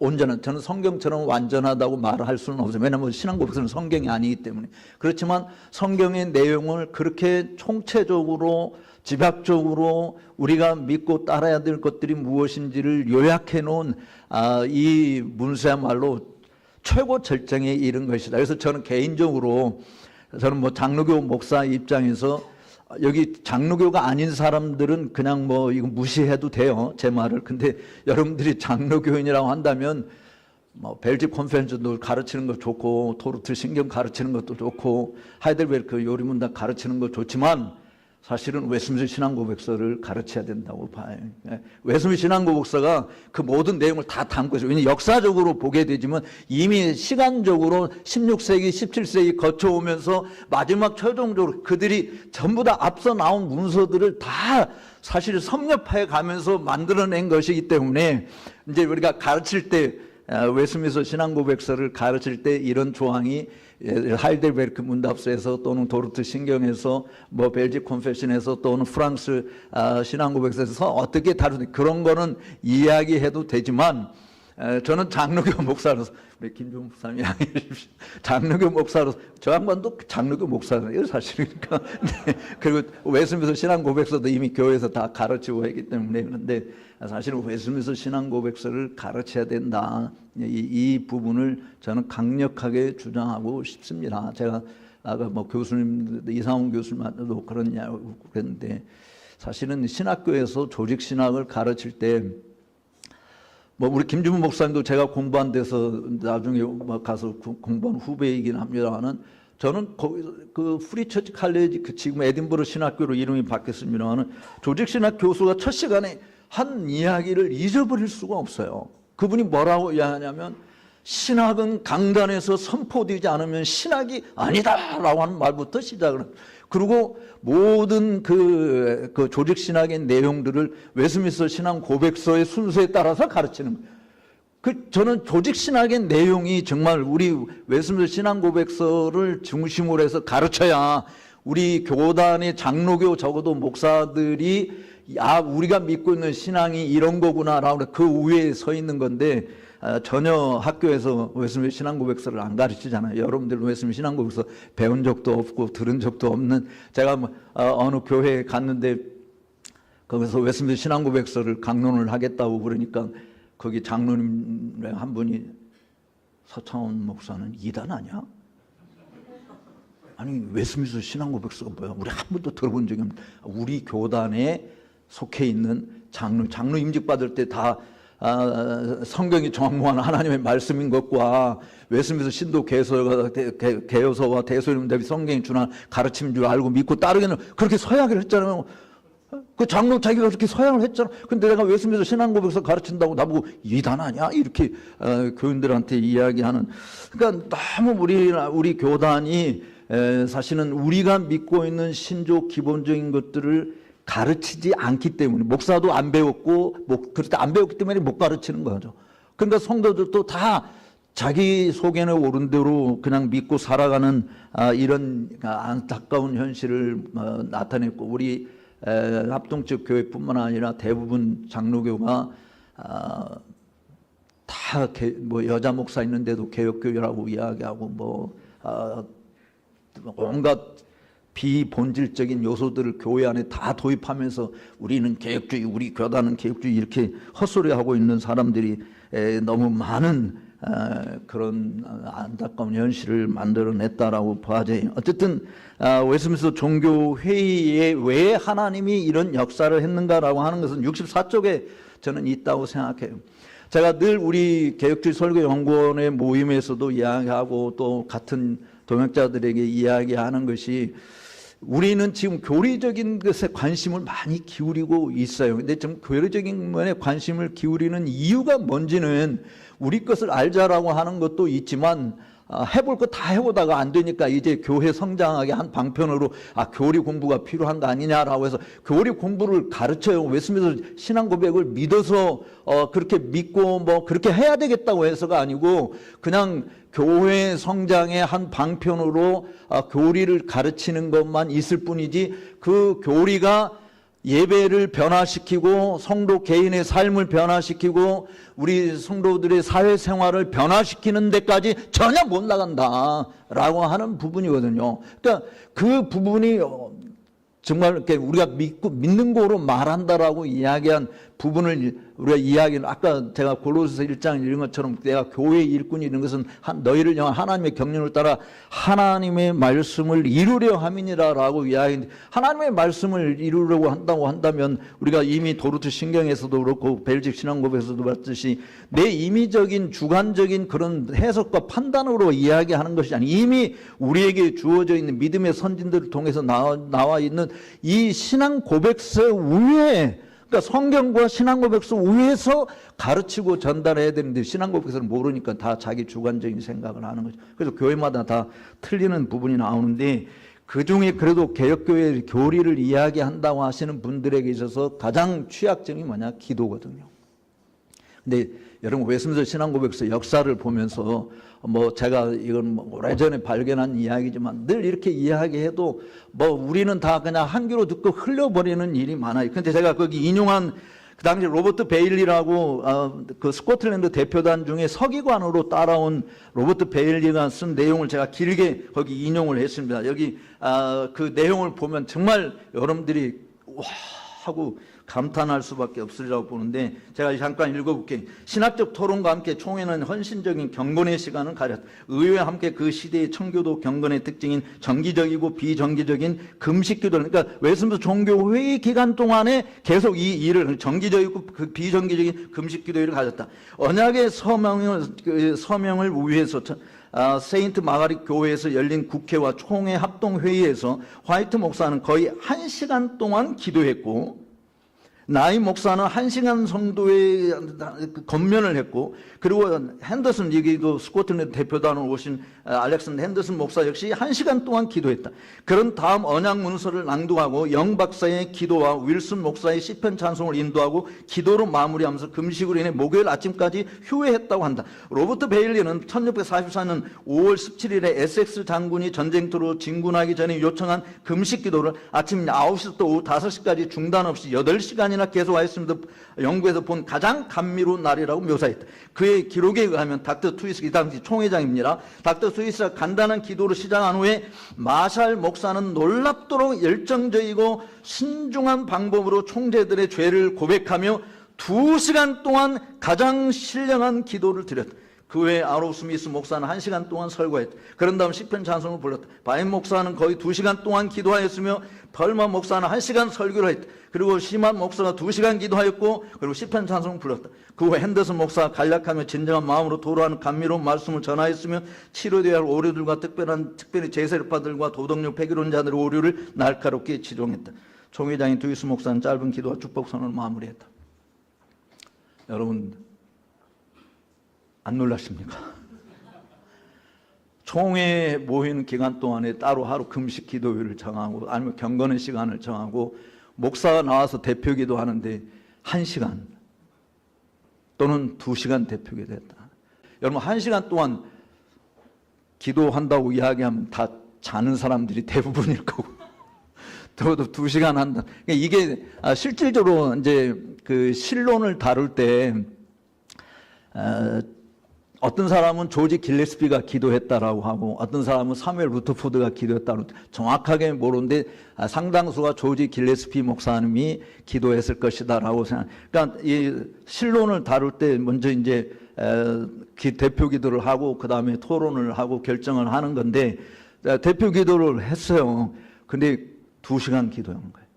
온전한, 저는 성경처럼 완전하다고 말을 할 수는 없어요. 왜냐하면 신앙 고백서는 성경이 아니기 때문에. 그렇지만 성경의 내용을 그렇게 총체적으로 집약적으로 우리가 믿고 따라야 될 것들이 무엇인지를 요약해 놓은 이 문서야말로 최고 절정에 이른 것이다. 그래서 저는 개인적으로, 저는 뭐 장로교 목사 입장에서, 여기 장로교가 아닌 사람들은 그냥 뭐 이거 무시해도 돼요, 제 말을. 근데 여러분들이 장로교인이라고 한다면 뭐 벨직 컨페런스도 가르치는 거 좋고, 토르트 신경 가르치는 것도 좋고, 하이델베르크 요리문답 가르치는 거 좋지만 사실은 웨스민스터 신앙 고백서를 가르쳐야 된다고 봐요. 웨스민스터 신앙 고백서가 그 모든 내용을 다 담고 있어요. 왜냐하면 역사적으로 보게 되지만 이미 시간적으로 16세기, 17세기 거쳐오면서 마지막 최종적으로 그들이 전부 다 앞서 나온 문서들을 다 사실 섭렵해 가면서 만들어낸 것이기 때문에, 이제 우리가 가르칠 때 웨스민스터 신앙 고백서를 가르칠 때 이런 조항이 하이델베르크 문답서에서 또는 도르트 신경에서 뭐 벨직 컨페션에서 또는 프랑스 신앙 고백서에서 어떻게 다루는지 그런 거는 이야기해도 되지만, 저는 장로교 목사로서, 우리 김종훈 목사님 양해해 주십시오. 장로교 목사로서, 저 양반도 장로교 목사예요 사실. 그러니까 그리고 웨스민스터 신앙 고백서도 이미 교회에서 다 가르치고 했기 때문에. 그런데 사실은 웨스민스터 신앙 고백서를 가르쳐야 된다, 이 부분을 저는 강력하게 주장하고 싶습니다. 제가 아까 뭐 교수님, 이상훈 교수님도 그러냐고 그랬는데, 사실은 신학교에서 조직 신학을 가르칠 때, 뭐 우리 김주문 목사님도 제가 공부한 데서 나중에 가서 공부한 후배이긴 합니다만은, 저는 거기서 그 프리처치 칼레지, 지금 에딘버러 신학교로 이름이 바뀌었습니다만은, 조직 신학 교수가 첫 시간에 한 이야기를 잊어버릴 수가 없어요. 그분이 뭐라고 이야기하냐면, 신학은 강단에서 선포되지 않으면 신학이 아니다라고 하는 말부터 시작을 합니다. 그리고 모든 그 조직 신학의 내용들을 웨스민스터 신앙 고백서의 순서에 따라서 가르치는 거예요. 저는 조직 신학의 내용이 정말 우리 웨스민스터 신앙 고백서를 중심으로 해서 가르쳐야 우리 교단의 장로교 적어도 목사들이 우리가 믿고 있는 신앙이 이런 거구나라고 그 위에 서 있는 건데 전혀 학교에서 웨스민스터 신앙 고백서를 안 가르치잖아요. 여러분들 웨스민스터 신앙 고백서 배운 적도 없고 들은 적도 없는 제가 어느 교회에 갔는데 거기서 웨스민스터 신앙 고백서를 강론을 하겠다고 그러니까 거기 장로님 한 분이 서창원 목사는 이단 아니야? 아니 웨스민스터 신앙 고백서가 뭐야? 우리 한 번도 들어본 적이 없는데 우리 교단에 속해 있는 장로 임직 받을 때 다 성경이 정확무한 하나님의 말씀인 것과 웨스민스터 신도 개요서와 대소림 대비 성경이 주는 가르침인 줄 알고 믿고 따르기는 그렇게 서약을 했잖아요. 그 장로 자기가 그렇게 서양을 했잖아. 근데 내가 웨스민스터 신앙고백서 가르친다고 나보고 이단 아니야? 이렇게 교인들한테 이야기하는. 그러니까 너무 우리 교단이 사실은 우리가 믿고 있는 신조 기본적인 것들을 가르치지 않기 때문에 목사도 안 배웠고 그렇게 안 배웠기 때문에 못 가르치는 거죠. 그러니까 성도들도 다 자기 속에는 옳은 대로 그냥 믿고 살아가는 이런 안타까운 현실을 나타냈고 우리 합동적 교회뿐만 아니라 대부분 장로교가 다 여자 목사 있는데도 개혁교회라고 이야기하고 온갖 비본질적인 요소들을 교회 안에 다 도입하면서 우리는 개혁주의, 우리 교단은 개혁주의 이렇게 헛소리하고 있는 사람들이 너무 많은 그런 안타까운 현실을 만들어냈다라고 봐야지. 어쨌든 웨스민스터 종교회의에 왜 하나님이 이런 역사를 했는가라고 하는 것은 64쪽에 저는 있다고 생각해요. 제가 늘 우리 개혁주의 설교연구원의 모임에서도 이야기하고 또 같은 동역자들에게 이야기하는 것이 우리는 지금 교리적인 것에 관심을 많이 기울이고 있어요. 근데 좀 교리적인 면에 관심을 기울이는 이유가 뭔지는 우리 것을 알자라고 하는 것도 있지만 해볼 거 다 해보다가 안 되니까 이제 교회 성장하게 한 방편으로 교리 공부가 필요한 거 아니냐라고 해서 교리 공부를 가르쳐요. 웨스민스터 신앙 고백을 믿어서 그렇게 믿고 그렇게 해야 되겠다고 해서가 아니고 그냥 교회 성장의 한 방편으로 교리를 가르치는 것만 있을 뿐이지 그 교리가 예배를 변화시키고 성도 개인의 삶을 변화시키고 우리 성도들의 사회생활을 변화시키는 데까지 전혀 못 나간다라고 하는 부분이거든요. 그러니까 그 부분이 정말 이렇게 우리가 믿는 거로 말한다라고 이야기한 부분을 우리가 이야기는 아까 제가 골로새서 1장 이런 것처럼 내가 교회의 일꾼이 이런 것은 너희를 향한 하나님의 경륜을 따라 하나님의 말씀을 이루려 함이니라라고 이야기했는데 하나님의 말씀을 이루려고 한다고 한다면 우리가 이미 도르트 신경에서도 그렇고 벨직 신앙고백에서도 봤듯이 내 임의적인 주관적인 그런 해석과 판단으로 이야기하는 것이 아니 이미 우리에게 주어져 있는 믿음의 선진들을 통해서 나와 있는 이 신앙 고백서 위에 그러니까 성경과 신앙 고백서 위에서 가르치고 전달해야 되는데 신앙 고백서를 모르니까 다 자기 주관적인 생각을 하는 거죠. 그래서 교회마다 다 틀리는 부분이 나오는데 그중에 그래도 개혁교회 교리를 이야기한다고 하시는 분들에게 있어서 가장 취약점이 뭐냐? 기도거든요. 근데 여러분 웨스민스터 신앙 고백서 역사를 보면서 제가 이건 오래전에 발견한 이야기지만 늘 이렇게 이야기해도 우리는 다 그냥 한 귀로 듣고 흘려버리는 일이 많아요. 근데 제가 거기 인용한 그 당시 로버트 베일리라고 그 스코틀랜드 대표단 중에 서기관으로 따라온 로버트 베일리가 쓴 내용을 제가 길게 거기 인용을 했습니다. 여기 그 내용을 보면 정말 여러분들이 와 하고 감탄할 수밖에 없으리라고 보는데 제가 잠깐 읽어볼게요. 신학적 토론과 함께 총회는 헌신적인 경건의 시간을 가졌다. 의회와 함께 그 시대의 청교도 경건의 특징인 정기적이고 비정기적인 금식기도를 그러니까 웨스민스터 종교회의 기간 동안에 계속 이 일을 정기적이고 그 비정기적인 금식기도를 가졌다. 언약의 서명을 위해서 세인트 마가릿 교회에서 열린 국회와 총회 합동회의에서 화이트 목사는 거의 1시간 동안 기도했고 나이 목사는 1시간 정도의 건면을 했고, 그리고 핸더슨, 여기도 스코틀랜드 대표단으로 오신 알렉산더 핸더슨 목사 역시 1시간 동안 기도했다. 그런 다음 언약 문서를 낭독하고 영 박사의 기도와 윌슨 목사의 시편 찬송을 인도하고 기도로 마무리하면서 금식으로 인해 목요일 아침까지 휴회했다고 한다. 로버트 베일리는 1644년 5월 17일에 에섹스 장군이 전쟁터로 진군하기 전에 요청한 금식 기도를 아침 9시부터 오후 5시까지 중단 없이 8시간이나 계속하였음에도 영국에서 본 가장 감미로운 날이라고 묘사했다. 그의 기록에 의하면 닥터 트위스, 이 당시 총회장입니다. 닥터 트위스가 간단한 기도로 시작한 후에 마샬 목사는 놀랍도록 열정적이고 신중한 방법으로 총재들의 죄를 고백하며 2시간 동안 가장 신령한 기도를 드렸다. 그 외에 아로 스미스 목사는 1시간 동안 설교했다. 그런 다음 시편 찬송을 불렀다. 바인 목사는 거의 2시간 동안 기도하였으며 펄만 목사는 1시간 설교를 했다. 그리고 시만 목사가 2시간 기도하였고, 그리고 시편 찬송을 불렀다. 그 후 핸더슨 목사가 간략하며 진정한 마음으로 도로하는 감미로운 말씀을 전하였으며 치료되어야 할 오류들과 특별히 제세력파들과 도덕력 폐기론자들의 오류를 날카롭게 지적했다. 총회장인 트위스 목사는 짧은 기도와 축복선언을 마무리했다. 여러분, 안 놀라십니까? 총회 모인 기간 동안에 따로 하루 금식 기도일을 정하고 아니면 경건의 시간을 정하고 목사가 나와서 대표 기도하는데 1시간 또는 2시간 대표 기도했다. 여러분, 1시간 동안 기도한다고 이야기하면 다 자는 사람들이 대부분일 거고 더도 2시간 한다. 이게 실질적으로 이제 그 신론을 다룰 때 어떤 사람은 조지 길레스피가 기도했다라고 하고 어떤 사람은 사무엘 루터포드가 기도했다고 정확하게 모르는데 상당수가 조지 길레스피 목사님이 기도했을 것이다라고 생각. 그러니까 이 신론을 다룰 때 먼저 이제 대표 기도를 하고 그 다음에 토론을 하고 결정을 하는 건데 대표 기도를 했어요. 근데 2시간 기도한 거예요.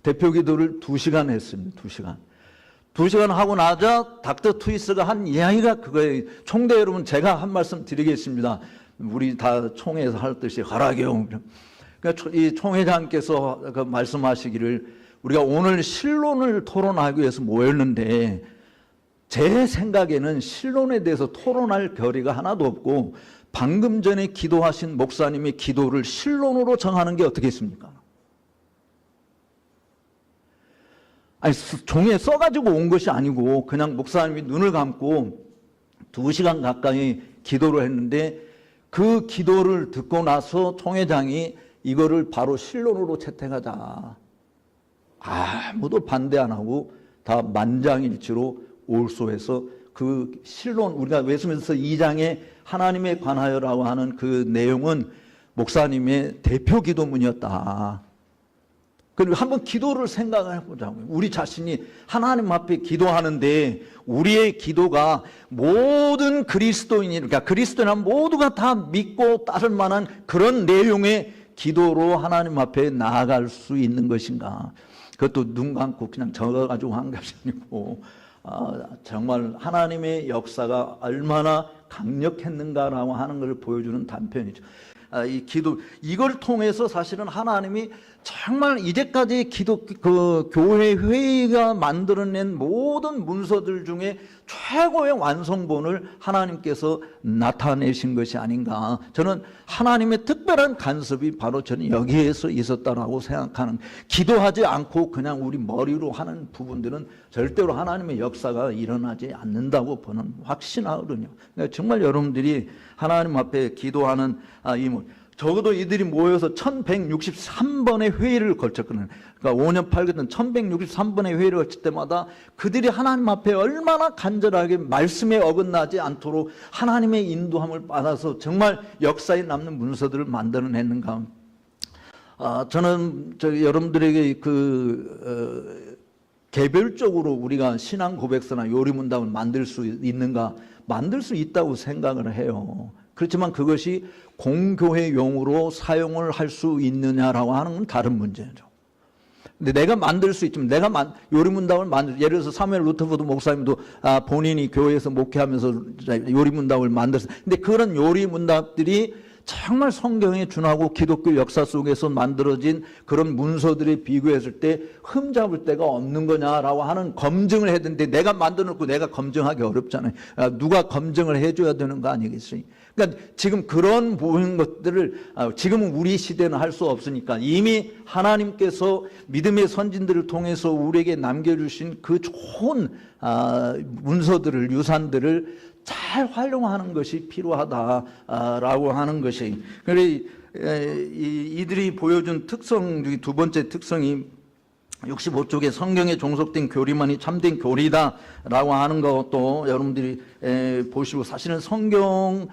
대표 기도를 2시간 했습니다. 2시간. 2시간 하고 나자 닥터 트위스가 한 이야기가 그거예요. 총대 여러분, 제가 한 말씀 드리겠습니다. 우리 다 총회에서 할 듯이 하라게요. 그러니까 이 총회장께서 그 말씀하시기를, 우리가 오늘 신론을 토론하기 위해서 모였는데 제 생각에는 신론에 대해서 토론할 결의가 하나도 없고 방금 전에 기도하신 목사님의 기도를 신론으로 정하는 게 어떻게 있습니까? 아니, 종이에 써가지고 온 것이 아니고 그냥 목사님이 눈을 감고 2시간 가까이 기도를 했는데 그 기도를 듣고 나서 총회장이 이거를 바로 신론으로 채택하자. 아무도 반대 안 하고 다 만장일치로 올소해서 그 신론, 우리가 웨스민스터 2장에 하나님에 관하여라고 하는 그 내용은 목사님의 대표 기도문이었다. 그리고 한번 기도를 생각을 해보자고요. 우리 자신이 하나님 앞에 기도하는데 우리의 기도가 모든 그리스도인이, 그러니까 그리스도인은 모두가 다 믿고 따를 만한 그런 내용의 기도로 하나님 앞에 나아갈 수 있는 것인가. 그것도 눈 감고 그냥 적어가지고 한 것이 아니고 정말 하나님의 역사가 얼마나 강력했는가라고 하는 것을 보여주는 단편이죠. 이 기도, 이걸 통해서 사실은 하나님이 정말 이제까지 교회 회의가 만들어낸 모든 문서들 중에 최고의 완성본을 하나님께서 나타내신 것이 아닌가. 저는 하나님의 특별한 간섭이 바로 저는 여기에서 있었다라고 생각하는, 기도하지 않고 그냥 우리 머리로 하는 부분들은 절대로 하나님의 역사가 일어나지 않는다고 보는 확신하거든요. 그러니까 정말 여러분들이 하나님 앞에 기도하는 적어도 이들이 모여서 1163번의 회의를 걸쳤거든요. 그러니까 5년 8개월 1163번의 회의를 걸칠 때마다 그들이 하나님 앞에 얼마나 간절하게 말씀에 어긋나지 않도록 하나님의 인도함을 받아서 정말 역사에 남는 문서들을 만들어냈는가. 저는 여러분들에게 개별적으로 우리가 신앙 고백서나 요리문답을 만들 수 있는가? 만들 수 있다고 생각을 해요. 그렇지만 그것이 공교회용으로 사용을 할 수 있느냐라고 하는 건 다른 문제죠. 근데 내가 만들 수 있지만, 내가 요리문답을 예를 들어서 사무엘 루터포드 목사님도 본인이 교회에서 목회하면서 요리문답을 만들었어요. 근데 그런 요리문답들이 정말 성경에 준하고 기독교 역사 속에서 만들어진 그런 문서들에 비교했을 때 흠잡을 데가 없는 거냐라고 하는 검증을 해야 되는데 내가 만들어놓고 내가 검증하기 어렵잖아요. 누가 검증을 해줘야 되는 거 아니겠어요? 그러니까 지금 그런 모든 것들을 지금은 우리 시대는 할 수 없으니까 이미 하나님께서 믿음의 선진들을 통해서 우리에게 남겨주신 그 좋은 문서들을, 유산들을 잘 활용하는 것이 필요하다라고 하는 것이. 그래 이들이 보여준 특성 중에 두 번째 특성이 65쪽에 성경에 종속된 교리만이 참된 교리다라고 하는 것도 여러분들이 보시고, 사실은 성경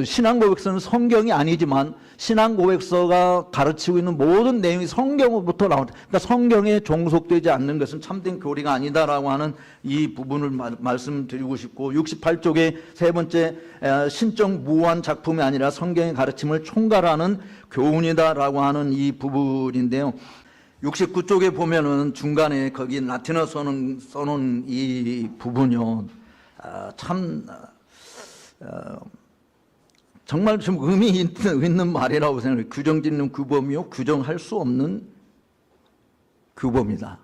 신앙고백서는 성경이 아니지만 신앙고백서가 가르치고 있는 모든 내용이 성경으로부터 나옵니다. 그러니까 성경에 종속되지 않는 것은 참된 교리가 아니다라고 하는 이 부분을 말씀드리고 싶고, 68쪽에 세 번째 신적 무한 작품이 아니라 성경의 가르침을 총괄하는 교훈이다라고 하는 이 부분인데요. 69쪽에 보면은 중간에 거기 라틴어 써놓은 이 부분이요, 참 정말 좀 의미 있는 말이라고 생각해요. 규정짓는 규범이요, 규정할 수 없는 규범이다.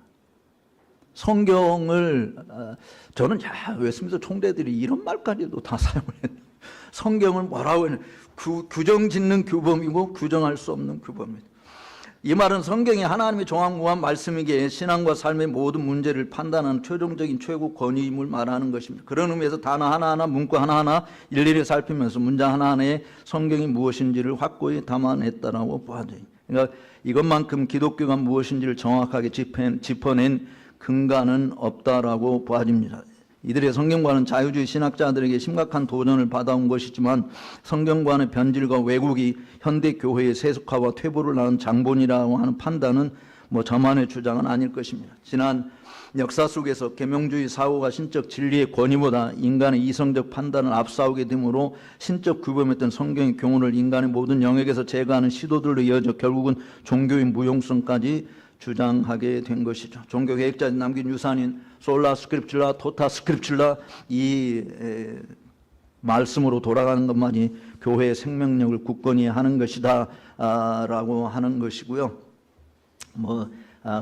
성경을 저는 웨스트민스터 총대들이 이런 말까지도 다 사용을 했는데, 성경을 뭐라고 했냐, 규정짓는 규범이고 규정할 수 없는 규범이다. 이 말은 성경이 하나님의 종합무한 말씀이기에 신앙과 삶의 모든 문제를 판단하는 최종적인 최고 권위임을 말하는 것입니다. 그런 의미에서 단어 하나하나, 문구 하나하나 일일이 살피면서 문장 하나하나에 성경이 무엇인지를 확고히 담아냈다라고 보아져요. 그러니까 이것만큼 기독교가 무엇인지를 정확하게 짚어낸 근간은 없다라고 보아집니다. 이들의 성경과는 자유주의 신학자들에게 심각한 도전을 받아온 것이지만 성경과의 변질과 왜곡이 현대 교회의 세속화와 퇴보를 낳은 장본이라고 하는 판단은 저만의 주장은 아닐 것입니다. 지난 역사 속에서 계명주의 사고가 신적 진리의 권위보다 인간의 이성적 판단을 앞세우게 되므로 신적 규범했던 성경의 교훈을 인간의 모든 영역에서 제거하는 시도들로 이어져 결국은 종교의 무용성까지 주장하게 된 것이죠. 종교 계획자들이 남긴 유산인 솔라 스크립츄라, 토타 스크립츄라, 이 말씀으로 돌아가는 것만이 교회의 생명력을 굳건히 하는 것이다 라고 하는 것이고요.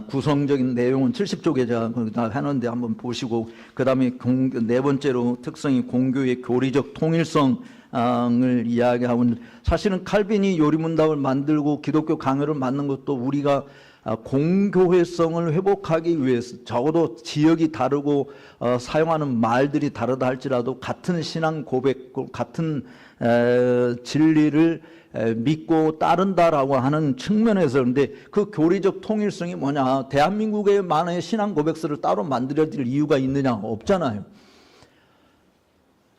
구성적인 내용은 70쪽에 제가 다 해놓은데 한번 보시고, 그 다음에 네 번째로 특성이 공교의 교리적 통일성을 이야기하고, 사실은 칼빈이 요리문답을 만들고 기독교 강요를 만든 것도 우리가 공교회성을 회복하기 위해서, 적어도 지역이 다르고 사용하는 말들이 다르다 할지라도 같은 신앙 고백, 같은 진리를 믿고 따른다라고 하는 측면에서. 그런데 그 교리적 통일성이 뭐냐, 대한민국의 만의 신앙 고백서를 따로 만들어야 될 이유가 있느냐, 없잖아요.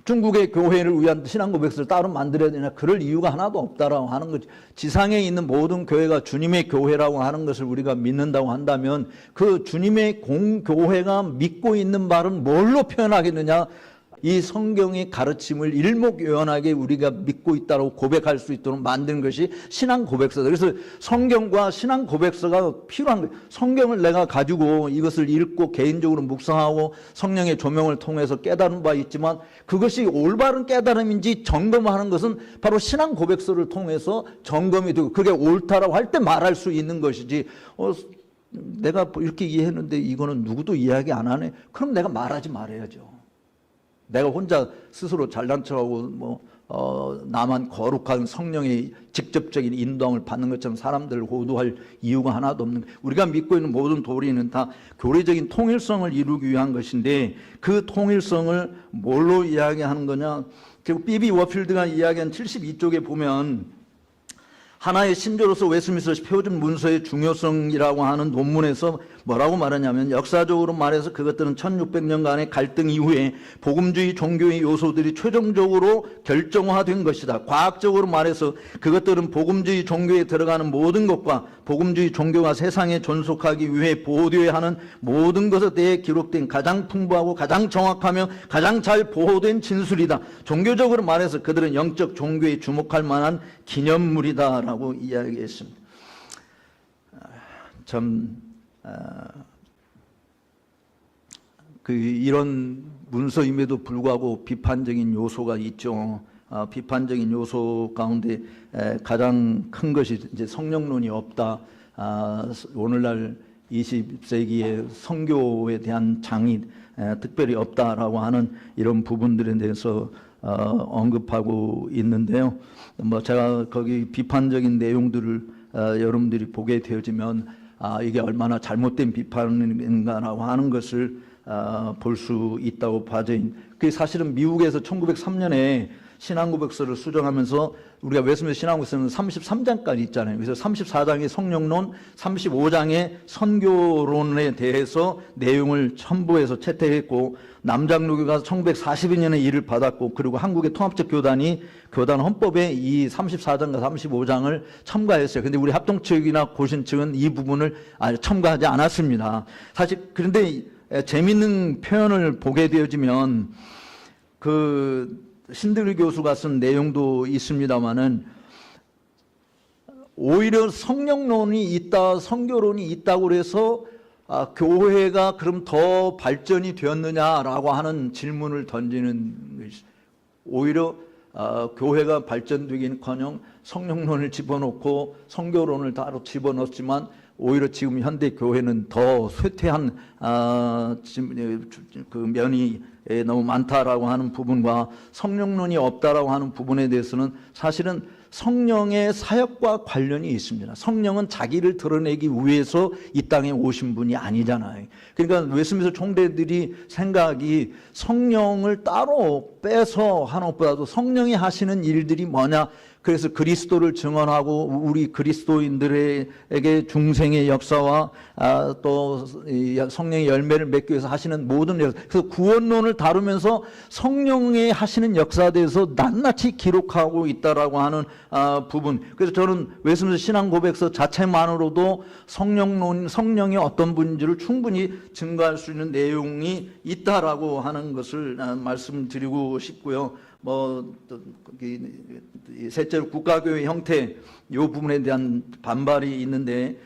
중국의 교회를 위한 신앙 고백서를 따로 만들어야 되냐, 그럴 이유가 하나도 없다라고 하는 거지. 지상에 있는 모든 교회가 주님의 교회라고 하는 것을 우리가 믿는다고 한다면 그 주님의 공교회가 믿고 있는 말은 뭘로 표현하겠느냐, 이 성경의 가르침을 일목요연하게 우리가 믿고 있다고 고백할 수 있도록 만든 것이 신앙 고백서다. 그래서 성경과 신앙 고백서가 필요한 거예요. 성경을 내가 가지고 이것을 읽고 개인적으로 묵상하고 성령의 조명을 통해서 깨달은 바 있지만, 그것이 올바른 깨달음인지 점검하는 것은 바로 신앙 고백서를 통해서 점검이 되고, 그게 옳다라고 할 때 말할 수 있는 것이지, 내가 이렇게 이해했는데 이거는 누구도 이야기 안 하네, 그럼 내가 말하지 말아야죠. 내가 혼자 스스로 잘난 척하고 나만 거룩한 성령의 직접적인 인도함을 받는 것처럼 사람들을 호도할 이유가 하나도 없는 거예요. 우리가 믿고 있는 모든 도리는 다 교리적인 통일성을 이루기 위한 것인데, 그 통일성을 뭘로 이야기하는 거냐, 그리고 B.B. 워필드가 이야기한 72쪽에 보면 하나의 신조로서 웨스트민스터 표준 문서의 중요성이라고 하는 논문에서 뭐라고 말하냐면, 역사적으로 말해서 그것들은 1600년간의 갈등 이후에 복음주의 종교의 요소들이 최종적으로 결정화된 것이다. 과학적으로 말해서 그것들은 복음주의 종교에 들어가는 모든 것과 복음주의 종교가 세상에 존속하기 위해 보호되어야 하는 모든 것에 대해 기록된 가장 풍부하고 가장 정확하며 가장 잘 보호된 진술이다. 종교적으로 말해서 그들은 영적 종교에 주목할 만한 기념물이다 라고 이야기했습니다. 이런 문서임에도 불구하고 비판적인 요소가 있죠. 비판적인 요소 가운데 가장 큰 것이 이제 성령론이 없다. 오늘날 20세기의 선교에 대한 장이 특별히 없다라고 하는 이런 부분들에 대해서 언급하고 있는데요. 뭐 제가 거기 비판적인 내용들을 여러분들이 보게 되어지면 이게 얼마나 잘못된 비판인가라고 하는 것을 볼 수 있다고 봐져. 그게 사실은 미국에서 1903년에 신앙고백서를 수정하면서 우리가 웨스트민스터 신앙고백서는 33장까지 있잖아요. 그래서 34장의 성령론, 35장의 선교론에 대해서 내용을 첨부해서 채택했고, 남장로교가 1942년에 이를 받았고, 그리고 한국의 통합적 교단이 교단 헌법에 이 34장과 35장을 첨가했어요. 근데 우리 합동 측이나 고신 측은 이 부분을 첨가하지 않았습니다. 사실 그런데 재미있는 표현을 보게 되어지면 신들 교수가 쓴 내용도 있습니다만은 오히려 성령론이 있다, 선교론이 있다고 그래서 교회가 그럼 더 발전이 되었느냐라고 하는 질문을 던지는 것이, 오히려 교회가 발전되기는커녕 성령론을 집어넣고 선교론을 따로 집어넣었지만 오히려 지금 현대 교회는 더 쇠퇴한 그 면이 너무 많다라고 하는 부분과 성령론이 없다라고 하는 부분에 대해서는 사실은 성령의 사역과 관련이 있습니다. 성령은 자기를 드러내기 위해서 이 땅에 오신 분이 아니잖아요. 그러니까 웨스트민스터 총대들이 생각이 성령을 따로 빼서 하는 것보다도 성령이 하시는 일들이 뭐냐, 그래서 그리스도를 증언하고 우리 그리스도인들에게 중생의 역사와 또 성령의 열매를 맺기 위해서 하시는 모든 역사, 그래서 구원론을 다루면서 성령의 하시는 역사에 대해서 낱낱이 기록하고 있다라고 하는 부분. 그래서 저는 웨스트민스터 신앙고백서 자체만으로도 성령이 어떤 분인지를 충분히 증거할 수 있는 내용이 있다라고 하는 것을 말씀드리고 싶고요. 셋째로 국가교회 형태, 이 부분에 대한 반발이 있는데,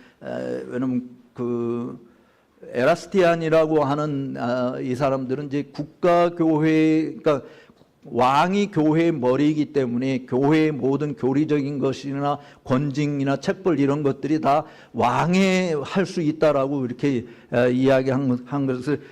왜냐면 에라스티안이라고 하는 이 사람들은 이제 국가교회, 그러니까 왕이 교회의 머리이기 때문에 교회의 모든 교리적인 것이나 권징이나 책벌 이런 것들이 다 왕의 할 수 있다라고 이렇게 이야기한 것을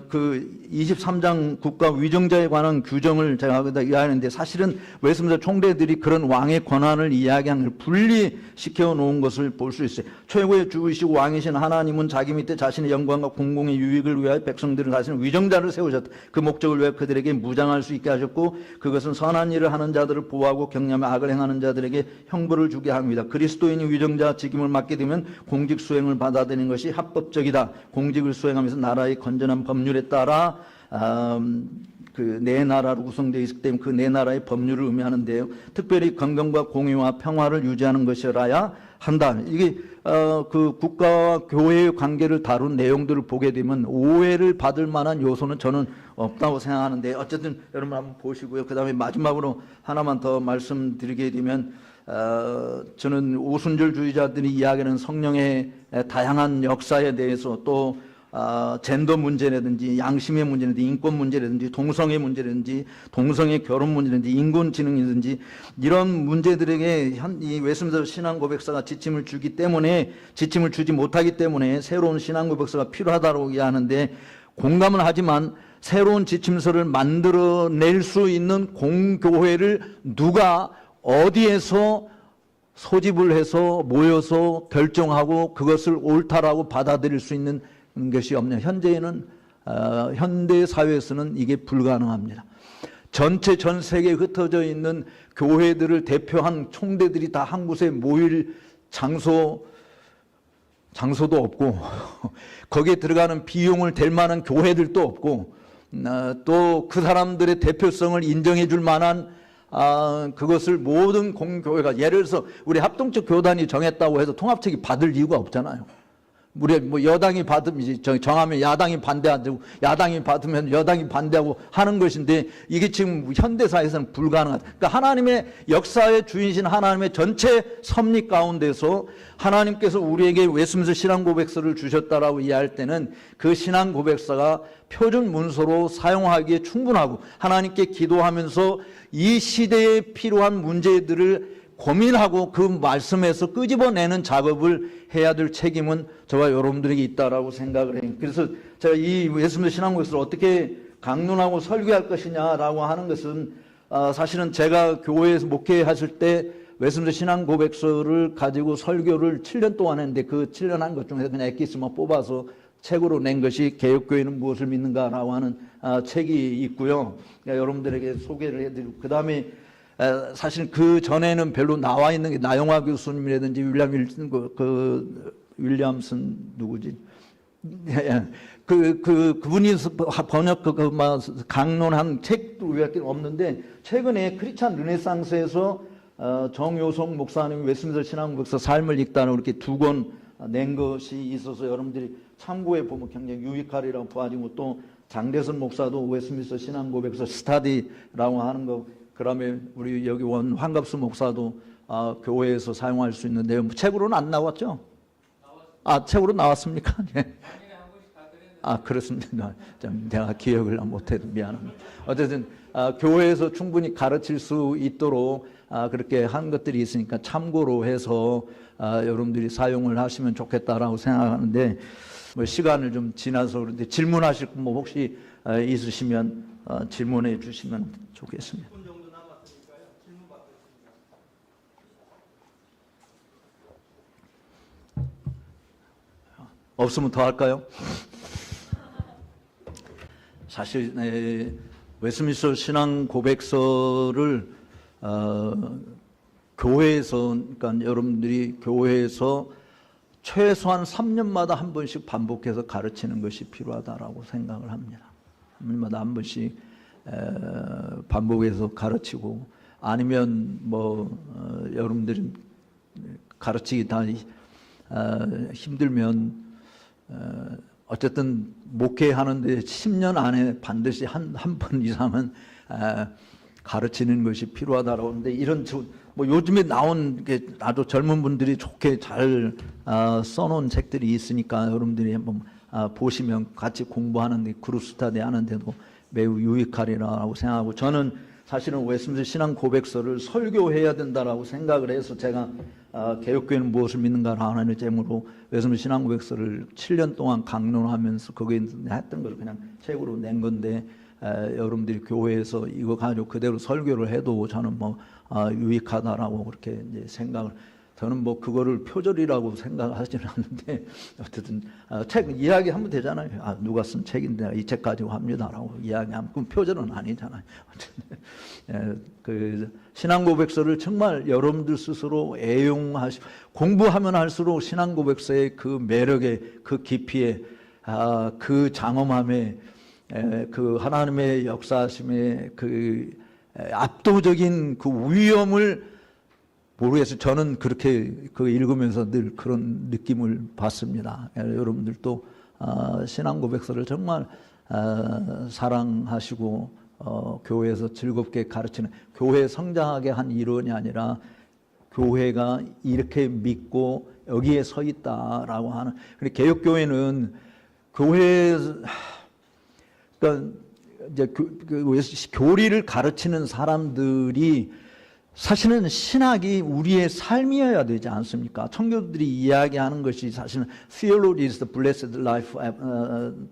그 23장 국가 위정자에 관한 규정을 제가 이야기하는데, 사실은 웨스트민스터 총대들이 그런 왕의 권한을 이야기한 걸 분리시켜 놓은 것을 볼 수 있어요. 최고의 주이시고 왕이신 하나님은 자기 밑에 자신의 영광과 공공의 유익을 위하여 백성들을 다스리는 위정자를 세우셨다. 그 목적을 위해 그들에게 무장할 수 있게 하셨고, 그것은 선한 일을 하는 자들을 보호하고 격려하며 악을 행하는 자들에게 형벌을 주게 합니다. 그리스도인이 위정자 직임을 맡게 되면 공직 수행을 받아들이는 것이 합법적이다. 공직을 수행하면서 나라의 건전한 법률에 따라 내 나라로 구성되어 있기 때문에 그 내 나라의 법률을 의미하는데요. 특별히 건강과 공의와 평화를 유지하는 것이라야 한다. 이게 그 국가와 교회의 관계를 다룬 내용들을 보게 되면 오해를 받을 만한 요소는 저는 없다고 생각하는데, 어쨌든 여러분 한번 보시고요. 그 다음에 마지막으로 하나만 더 말씀드리게 되면, 저는 오순절주의자들이 이야기하는 성령의 다양한 역사에 대해서, 또 젠더 문제라든지 양심의 문제라든지 인권 문제라든지 동성애 문제라든지 동성애 결혼 문제라든지 인공지능이라든지 이런 문제들에게 이 웨스트민스터 신앙고백서가 지침을 주지 못하기 때문에 새로운 신앙고백서가 필요하다고 이야기하는데, 공감은 하지만 새로운 지침서를 만들어낼 수 있는 공교회를 누가 어디에서 소집을 해서 모여서 결정하고 그것을 옳다라고 받아들일 수 있는 것이 없냐. 현재는 현대 사회에서는 이게 불가능합니다. 전 세계에 흩어져 있는 교회들을 대표한 총대들이 다 한 곳에 모일 장소도 없고 거기에 들어가는 비용을 댈 만한 교회들도 없고, 또 그 사람들의 대표성을 인정해 줄 만한 그것을 모든 공교회가, 예를 들어서 우리 합동적 교단이 정했다고 해서 통합측이 받을 이유가 없잖아요. 우리 뭐 여당이 받으면 정하면 야당이 반대하고 야당이 받으면 여당이 반대하고 하는 것인데 이게 지금 현대사에서는 불가능하다. 그러니까 하나님의 역사의 주인이신 하나님의 전체 섭리 가운데서 하나님께서 우리에게 웨스민스터 신앙 고백서를 주셨다라고 이해할 때는 그 신앙 고백서가 표준 문서로 사용하기에 충분하고 하나님께 기도하면서 이 시대에 필요한 문제들을 고민하고 그 말씀에서 끄집어내는 작업을 해야 될 책임은 저와 여러분들에게 있다라고 생각을 해요. 그래서 제가 이 웨스민스터 신앙 고백서를 어떻게 강론하고 설교할 것이냐라고 하는 것은 사실은 제가 교회에서 목회하실 때 웨스민스터 신앙 고백서를 가지고 설교를 7년 동안 했는데 그 7년 한 것 중에서 그냥 엑기스만 뽑아서 책으로 낸 것이 개혁교회는 무엇을 믿는가라고 하는 책이 있고요. 여러분들에게 소개를 해드리고 그 다음에 사실 그 전에는 별로 나와 있는 게 나영화 교수님이라든지 윌리엄슨 누구지? 그분이 번역 강론한 책도 우리가 없는데 최근에 크리스찬 르네상스에서 정요성 목사님이 웨스민스터 신앙 고백서 삶을 읽다는 이렇게 2권 낸 것이 있어서 여러분들이 참고해 보면 굉장히 유익하리라고 봐지고 또 장대선 목사도 웨스민스터 신앙 고백서 스타디라고 하는 거 그다음에 우리 여기 원 황갑수 목사도 교회에서 사용할 수 있는 내용 책으로는 안 나왔죠? 책으로 나왔습니까? 네. 그렇습니다. 내가 기억을 못해도 미안합니다. 어쨌든 교회에서 충분히 가르칠 수 있도록 그렇게 한 것들이 있으니까 참고로 해서 여러분들이 사용을 하시면 좋겠다라고 생각하는데 뭐 시간을 좀 지나서 그런데 질문하실 분 뭐 혹시 있으시면 질문해 주시면 좋겠습니다. 없으면 더 할까요? 사실 웨스민스터 신앙 고백서를 교회에서 그러니까 여러분들이 교회에서 최소한 3년마다 한 번씩 반복해서 가르치는 것이 필요하다라고 생각을 합니다. 3년마다 한 번씩 반복해서 가르치고 아니면 뭐 여러분들이 가르치기 다 힘들면 어쨌든 목회하는데 10년 안에 반드시 한 번 이상은 가르치는 것이 필요하다라고 하는데 이런 뭐 요즘에 나온 게 아주 젊은 분들이 좋게 잘 써놓은 책들이 있으니까 여러분들이 한번 보시면 같이 공부하는데 그룹 스터디 하는데도 매우 유익하리라고 생각하고 저는 사실은 웨스민스터 신앙 고백서를 설교해야 된다라고 생각을 해서 제가 개혁교회는 무엇을 믿는가라고 하는 제목으로 웨스민스터 신앙 고백서를 7년 동안 강론하면서 거기에 했던 걸 그냥 책으로 낸 건데 여러분들이 교회에서 이거 가지고 그대로 설교를 해도 저는 뭐 유익하다라고 그렇게 이제 생각을 저는 뭐 그거를 표절이라고 생각하지는 않는데 어쨌든 책 이야기하면 되잖아요. 누가 쓴 책인데 이 책 가지고 합니다라고 이야기하면 그럼 표절은 아니잖아요. 그 신앙 고백서를 정말 여러분들 스스로 애용하시고 공부하면 할수록 신앙 고백서의 그 매력에 그 깊이에 그 장엄함에 그 하나님의 역사하심의 그 압도적인 그 위엄을 모르겠어요. 저는 그렇게 그 읽으면서 늘 그런 느낌을 받습니다. 여러분들도 신앙 고백서를 정말 사랑하시고 교회에서 즐겁게 가르치는 교회 성장하게 한 일원이 아니라 교회가 이렇게 믿고 여기에 서 있다라고 하는. 근데 개혁교회는 교회 그러니까 이제 교리를 가르치는 사람들이 사실은 신학이 우리의 삶이어야 되지 않습니까? 청교도들이 이야기하는 것이 사실은 theology is the blessed life,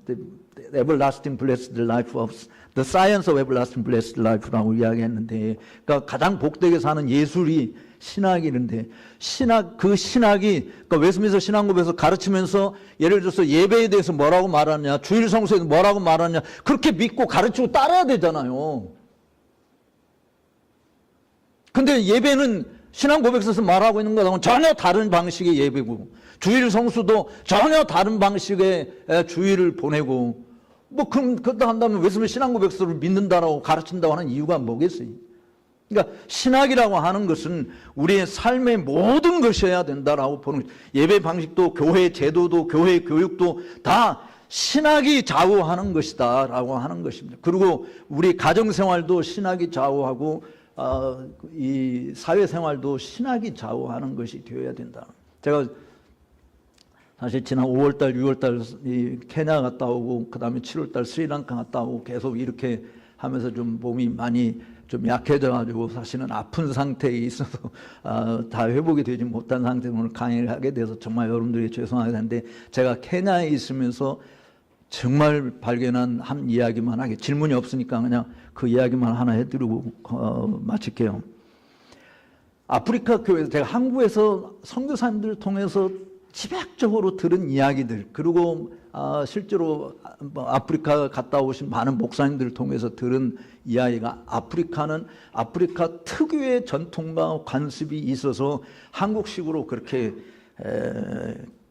the everlasting blessed life of the science of everlasting blessed life라고 이야기했는데, 그러니까 가장 복되게 사는 예술이 신학이는데 그 신학이 그러니까 웨스민스터 신앙고백에서 가르치면서 예를 들어서 예배에 대해서 뭐라고 말하냐, 주일 성수에서 뭐라고 말하냐 그렇게 믿고 가르치고 따라야 되잖아요. 근데 예배는 신앙 고백서에서 말하고 있는 것하고는 전혀 다른 방식의 예배고 주일 성수도 전혀 다른 방식의 주일을 보내고 뭐 그렇다 한다면 웨스민스터 신앙 고백서를 믿는다라고 가르친다고 하는 이유가 뭐겠어요? 그러니까 신학이라고 하는 것은 우리의 삶의 모든 것이어야 된다라고 보는 거죠. 예배 방식도 교회 제도도 교회 교육도 다 신학이 좌우하는 것이다 라고 하는 것입니다. 그리고 우리 가정생활도 신학이 좌우하고 이 사회생활도 신학이 좌우하는 것이 되어야 된다. 제가 사실 지난 5월달 6월달 케냐 갔다 오고 그 다음에 7월달 스리랑카 갔다 오고 계속 이렇게 하면서 좀 몸이 많이 좀 약해져가지고 사실은 아픈 상태에 있어서 다 회복이 되지 못한 상태로 오늘 강의를 하게 돼서 정말 여러분들이 죄송하게 되는데, 제가 케냐에 있으면서 정말 발견한 한 이야기만 하게, 질문이 없으니까 그냥 그 이야기만 하나 해드리고 마칠게요. 아프리카 교회에서 제가 한국에서 선교사님들을 통해서 집약적으로 들은 이야기들, 그리고 실제로 아프리카 갔다 오신 많은 목사님들을 통해서 들은 이야기가, 아프리카는 아프리카 특유의 전통과 관습이 있어서 한국식으로 그렇게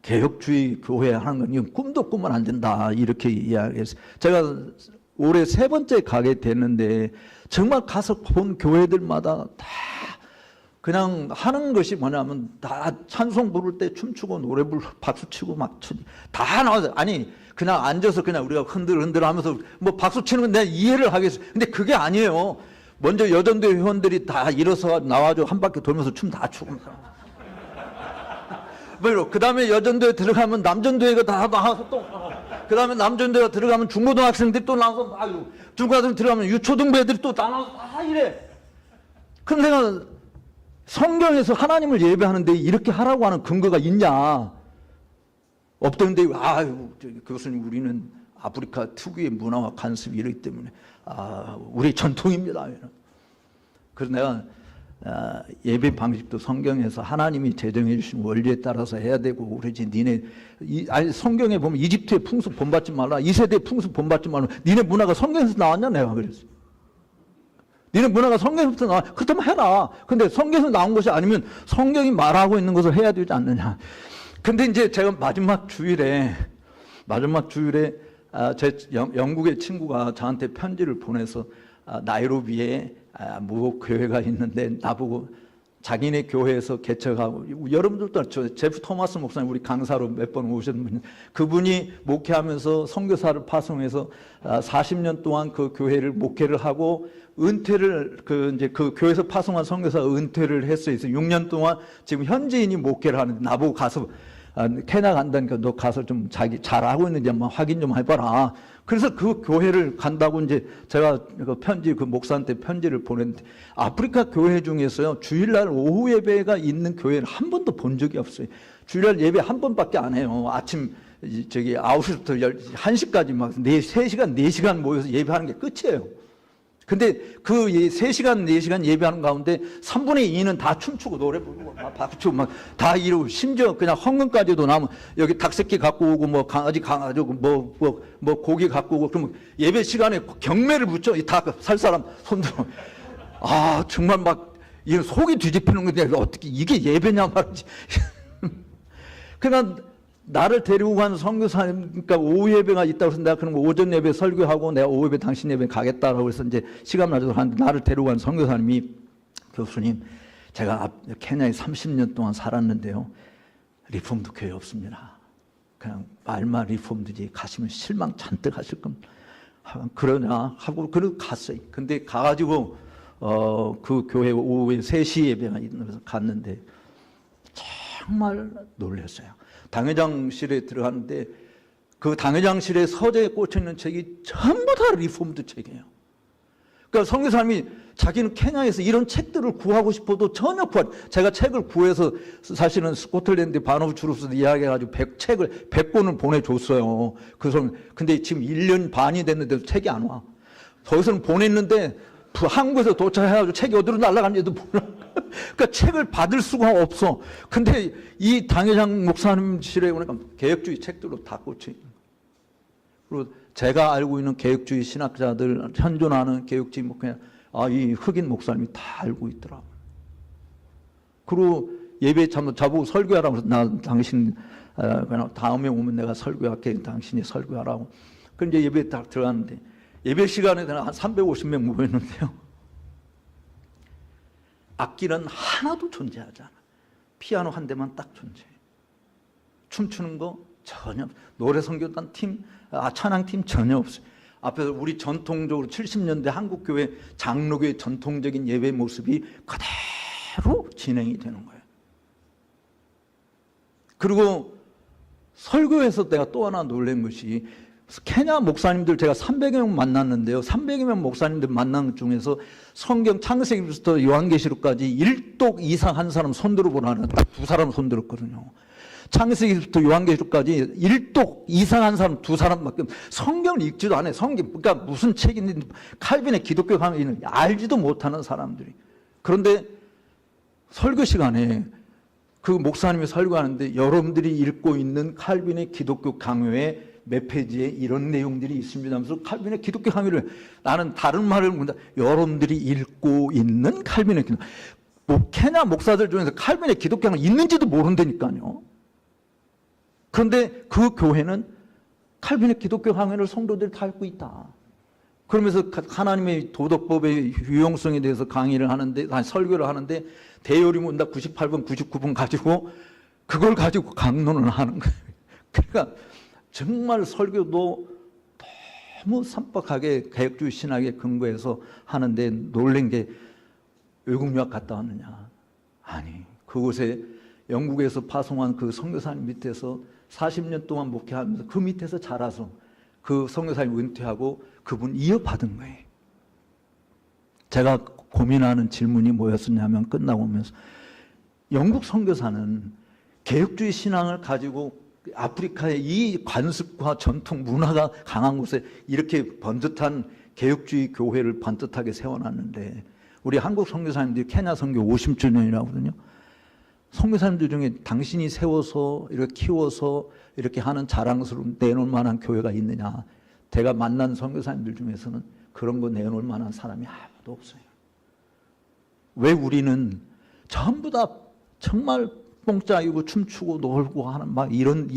개혁주의 교회 하는 건 이건 꿈도 꾸면 안 된다 이렇게 이야기했어요. 제가 올해 3번째 가게 됐는데 정말 가서 본 교회들마다 다 그냥 하는 것이 뭐냐면 다 찬송 부를 때 춤추고 노래 부르고 박수치고 막 다 나와서, 아니 그냥 앉아서 그냥 우리가 흔들흔들 하면서 뭐 박수치는 건 내가 이해를 하겠어. 근데 그게 아니에요. 먼저 여전대 회원들이 다 일어서 나와서 한 바퀴 돌면서 춤 다 추고 그 다음에 여전대에 들어가면 남전대회가 다 나와서 또, 그 다음에 남전대회가 들어가면 중고등학생들이 또 나와서, 중고등학생 들어가면 유초등부 애들이 또 다 나와서 다 이래. 그럼 내가 성경에서 하나님을 예배하는데 이렇게 하라고 하는 근거가 있냐? 없던데, 교수님 우리는 아프리카 특유의 문화와 관습이 이러기 때문에 우리 전통입니다. 그래서 내가 예배 방식도 성경에서 하나님이 제정해 주신 원리에 따라서 해야 되고 그러지, 니네 성경에 보면 이집트의 풍습 본받지 말라, 2세대 풍습 본받지 말라, 니네 문화가 성경에서 나왔냐? 내가 그랬어. 니네 문화가 성경에서 나와, 그렇다면 해라. 근데 성경에서 나온 것이 아니면 성경이 말하고 있는 것을 해야 되지 않느냐. 근데 이제 제가 마지막 주일에 제 영국의 친구가 저한테 편지를 보내서 나이로비에 모 교회가 있는데 나보고 자기네 교회에서 개척하고, 여러분들도 제프 토마스 목사님 우리 강사로 몇 번 오셨는 분, 그분이 목회하면서 선교사를 파송해서 40년 동안 그 교회를 목회를 하고 은퇴를 그 교회에서 파송한 선교사 은퇴를 했어요. 6년 동안 지금 현지인이 목회를 하는데 나보고 가서 케냐 간다니까 너 가서 좀 자기 잘하고 있는지 한번 확인 좀 해봐라. 그래서 그 교회를 간다고 이제 제가 그 목사한테 편지를 보냈는데, 아프리카 교회 중에서요 주일날 오후 예배가 있는 교회는 한 번도 본 적이 없어요. 주일날 예배 한 번밖에 안 해요. 아침 9시부터 1시까지 막 3시간 4시간 모여서 예배하는 게 끝이에요. 근데 그 3시간 4시간 예배하는 가운데 3분의 2는 다 춤추고 노래 부르고 막 박수치고 막 다 이러고, 심지어 그냥 헌금까지도 나면 여기 닭새끼 갖고 오고 뭐 강아지 뭐 고기 갖고 오고, 그러면 예배 시간에 경매를 붙여. 다 살 사람 손들어. 정말 막 이 속이 뒤집히는 건데 어떻게 이게 예배냐 말이지. 그러니까 나를 데리고 간 선교사님, 그러니까 오후 예배가 있다고 해서 내가 그럼 오전 예배 설교하고 내가 오후 예배 당신 예배 가겠다라고 해서 이제 시간 맞춰서 하는데, 나를 데리고 간 선교사님이, 교수님 제가 케냐에 30년 동안 살았는데요 리폼드 교회 없습니다. 그냥 말만 리폼드지 가시면 실망 잔뜩 하실 겁니다. 그러냐 하고 그래도 갔어요. 근데 가가지고 그 교회 오후에 3시 예배가 있는 서 갔는데 정말 놀랐어요. 당회장실에 들어갔는데 그 당회장실에 서재에 꽂혀있는 책이 전부 다 리폼드 책이에요. 그러니까 선교사님이 자기는 케냐에서 이런 책들을 구하고 싶어도 전혀 제가 책을 구해서 사실은 스코틀랜드 바노브 주루스도 이야기해가지고 100권을 보내줬어요. 근데 지금 1년 반이 됐는데도 책이 안 와. 거기서는 보냈는데 한국에서 도착해가지고 책이 어디로 날아갔는지도 몰라. 그러니까 책을 받을 수가 없어. 근데 이 당회장 목사님실에 오니까 개혁주의 책들로 다 꽂혀 있는 거예요. 그리고 제가 알고 있는 개혁주의 신학자들, 현존하는 개혁주의 목회, 이 흑인 목사님이 다 알고 있더라고요. 그리고 예배에 저보고 설교하라고 해서 당신 다음에 오면 내가 설교할게, 당신이 설교하라고. 그럼 이제 예배에 딱 들어갔는데, 예배 시간에 한 350명 모였는데요. 악기는 하나도 존재하지 않아. 피아노 한 대만 딱 존재해. 춤추는 거 전혀, 노래 선교단 팀, 찬양팀 전혀 없어요. 앞에서 우리 전통적으로 70년대 한국교회 장로교회 전통적인 예배 모습이 그대로 진행이 되는 거예요. 그리고 설교에서 내가 또 하나 놀란 것이, 케냐 목사님들 제가 300여 명 만났는데요, 300여 명 목사님들 만난 것 중에서 성경 창세기부터 요한계시록까지 1독 이상 한 사람 손 들어보라는 딱 2사람 손 들었거든요. 창세기부터 요한계시록까지 1독 이상 한 사람 2사람밖에, 성경을 읽지도 않아요. 성경, 그러니까 무슨 책인지 칼빈의 기독교 강의는 알지도 못하는 사람들이. 그런데 설교 시간에 그 목사님이 설교하는데, 여러분들이 읽고 있는 칼빈의 기독교 강요에 몇 페이지에 이런 내용들이 있습니다 하면서 칼빈의 기독교 강요를, 나는 다른 말을 묻는다. 여러분들이 읽고 있는 칼빈의 기독교, 케냐 목사들 중에서 칼빈의 기독교 강요 있는지도 모른다니까요. 그런데 그 교회는 칼빈의 기독교 강요를 성도들이 다 읽고 있다. 그러면서 하나님의 도덕법의 유용성에 대해서 강의를 하는데, 설교를 하는데, 대요리 문답 98번, 99번 가지고 그걸 가지고 강론을 하는 거예요. 그러니까 정말 설교도 너무 산박하게 개혁주의 신학에 근거해서 하는데, 놀란 게 외국 유학 갔다 왔느냐. 아니, 그곳에 영국에서 파송한 그 선교사님 밑에서 40년 동안 목회하면서 그 밑에서 자라서 그 선교사님 은퇴하고 그분 이어받은 거예요. 제가 고민하는 질문이 뭐였었냐면, 끝나고 오면서 영국 선교사는 개혁주의 신앙을 가지고 아프리카의 이 관습과 전통 문화가 강한 곳에 이렇게 번듯한 개혁주의 교회를 반듯하게 세워놨는데, 우리 한국 선교사님들이 케냐 선교 50주년이라고 하거든요. 선교사님들 중에 당신이 세워서 이렇게 키워서 이렇게 하는 자랑스러운 내놓을 만한 교회가 있느냐. 제가 만난 선교사님들 중에서는 그런 거 내놓을 만한 사람이 아무도 없어요. 왜 우리는 전부 다 정말 뽕짝이고 춤추고 놀고 하는 막 이런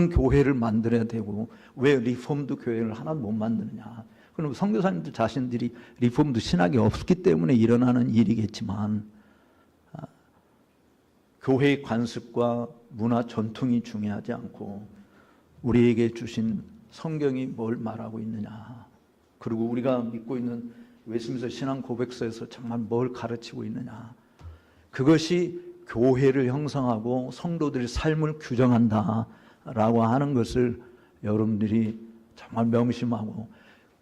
교회를 만들어야 되고, 왜 리폼드 교회를 하나 못 만드느냐. 그럼 선교사님들 자신들이 리폼드 신학이 없기 때문에 일어나는 일이겠지만, 교회의 관습과 문화 전통이 중요하지 않고 우리에게 주신 성경이 뭘 말하고 있느냐, 그리고 우리가 믿고 있는 웨스민스터 신앙 고백서에서 정말 뭘 가르치고 있느냐, 그것이 교회를 형성하고 성도들의 삶을 규정한다라고 하는 것을 여러분들이 정말 명심하고,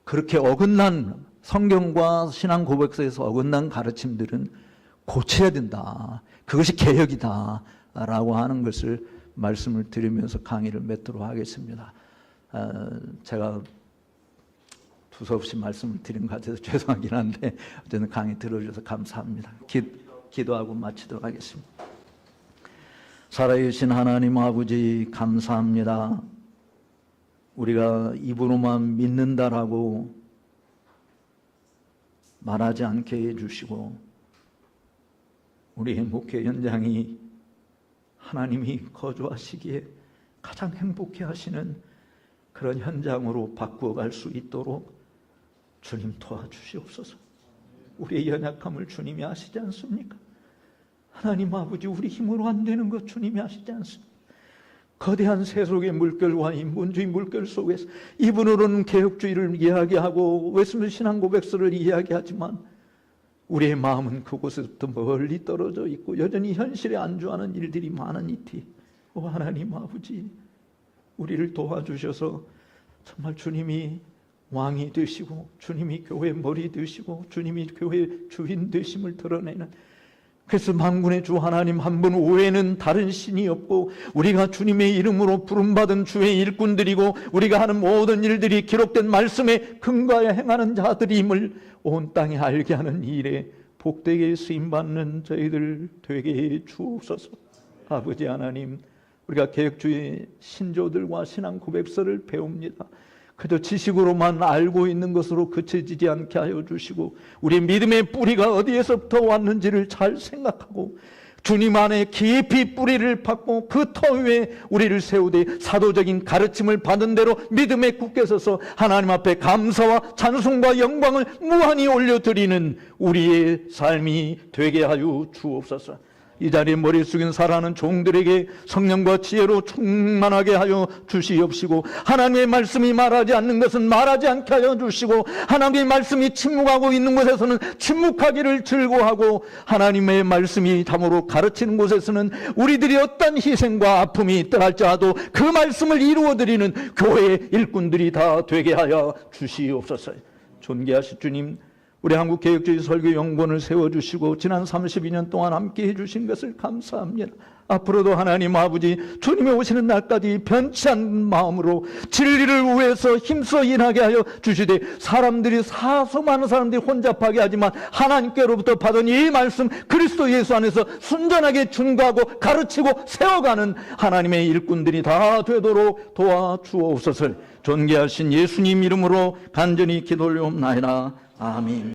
그렇게 어긋난 성경과 신앙 고백서에서 어긋난 가르침들은 고쳐야 된다. 그것이 개혁이다 라고 하는 것을 말씀을 드리면서 강의를 맺도록 하겠습니다. 제가 두서없이 말씀을 드린 것 같아서 죄송하긴 한데, 어쨌든 강의 들어주셔서 감사합니다. 기도하고 마치도록 하겠습니다. 살아계신 하나님 아버지, 감사합니다. 우리가 입으로만 믿는다라고 말하지 않게 해주시고, 우리의 목회 현장이 하나님이 거주하시기에 가장 행복해 하시는 그런 현장으로 바꾸어갈 수 있도록 주님 도와주시옵소서. 우리의 연약함을 주님이 아시지 않습니까? 하나님 아버지, 우리 힘으로 안 되는 것 주님이 아시지 않습니까? 거대한 세속의 물결과 인본주의 물결 속에서 이분으로는 개혁주의를 이야기하고 웨스민스터 신앙 고백서를 이야기하지만, 우리의 마음은 그곳에서부터 멀리 떨어져 있고 여전히 현실에 안주하는 일들이 많은 이티, 하나님 아버지, 우리를 도와주셔서 정말 주님이 왕이 되시고 주님이 교회 머리 되시고 주님이 교회 주인 되심을 드러내는, 그래서 만군의 주 하나님 한 분 외에는 다른 신이 없고, 우리가 주님의 이름으로 부름받은 주의 일꾼들이고, 우리가 하는 모든 일들이 기록된 말씀에 근거하여 행하는 자들임을 온 땅에 알게 하는 일에 복되게 쓰임받는 저희들 되게 해 주옵소서. 아버지 하나님, 우리가 개혁주의 신조들과 신앙 고백서를 배웁니다. 그저 지식으로만 알고 있는 것으로 그쳐지지 않게 하여 주시고, 우리 믿음의 뿌리가 어디에서부터 왔는지를 잘 생각하고 주님 안에 깊이 뿌리를 받고 그 터 위에 우리를 세우되 사도적인 가르침을 받은 대로 믿음에 굳게 서서 하나님 앞에 감사와 찬송과 영광을 무한히 올려드리는 우리의 삶이 되게 하여 주옵소서. 이 자리에 머리 숙인 살아가는 종들에게 성령과 지혜로 충만하게 하여 주시옵시고, 하나님의 말씀이 말하지 않는 것은 말하지 않게 하여 주시고, 하나님의 말씀이 침묵하고 있는 곳에서는 침묵하기를 즐거워하고, 하나님의 말씀이 참으로 가르치는 곳에서는 우리들이 어떤 희생과 아픔이 있다 할지라도 그 말씀을 이루어드리는 교회의 일꾼들이 다 되게 하여 주시옵소서. 존귀하신 주님, 우리 한국개혁주의 설교연구원을 세워주시고 지난 32년 동안 함께해 주신 것을 감사합니다. 앞으로도 하나님 아버지, 주님이 오시는 날까지 변치 않는 마음으로 진리를 위해서 힘써 일하게 하여 주시되, 사람들이 많은 사람들이 혼잡하게 하지만 하나님께로부터 받은 이 말씀 그리스도 예수 안에서 순전하게 준거하고 가르치고 세워가는 하나님의 일꾼들이 다 되도록 도와주옵소서. 존귀하신 예수님 이름으로 간절히 기도 올리옵나이다. 아멘.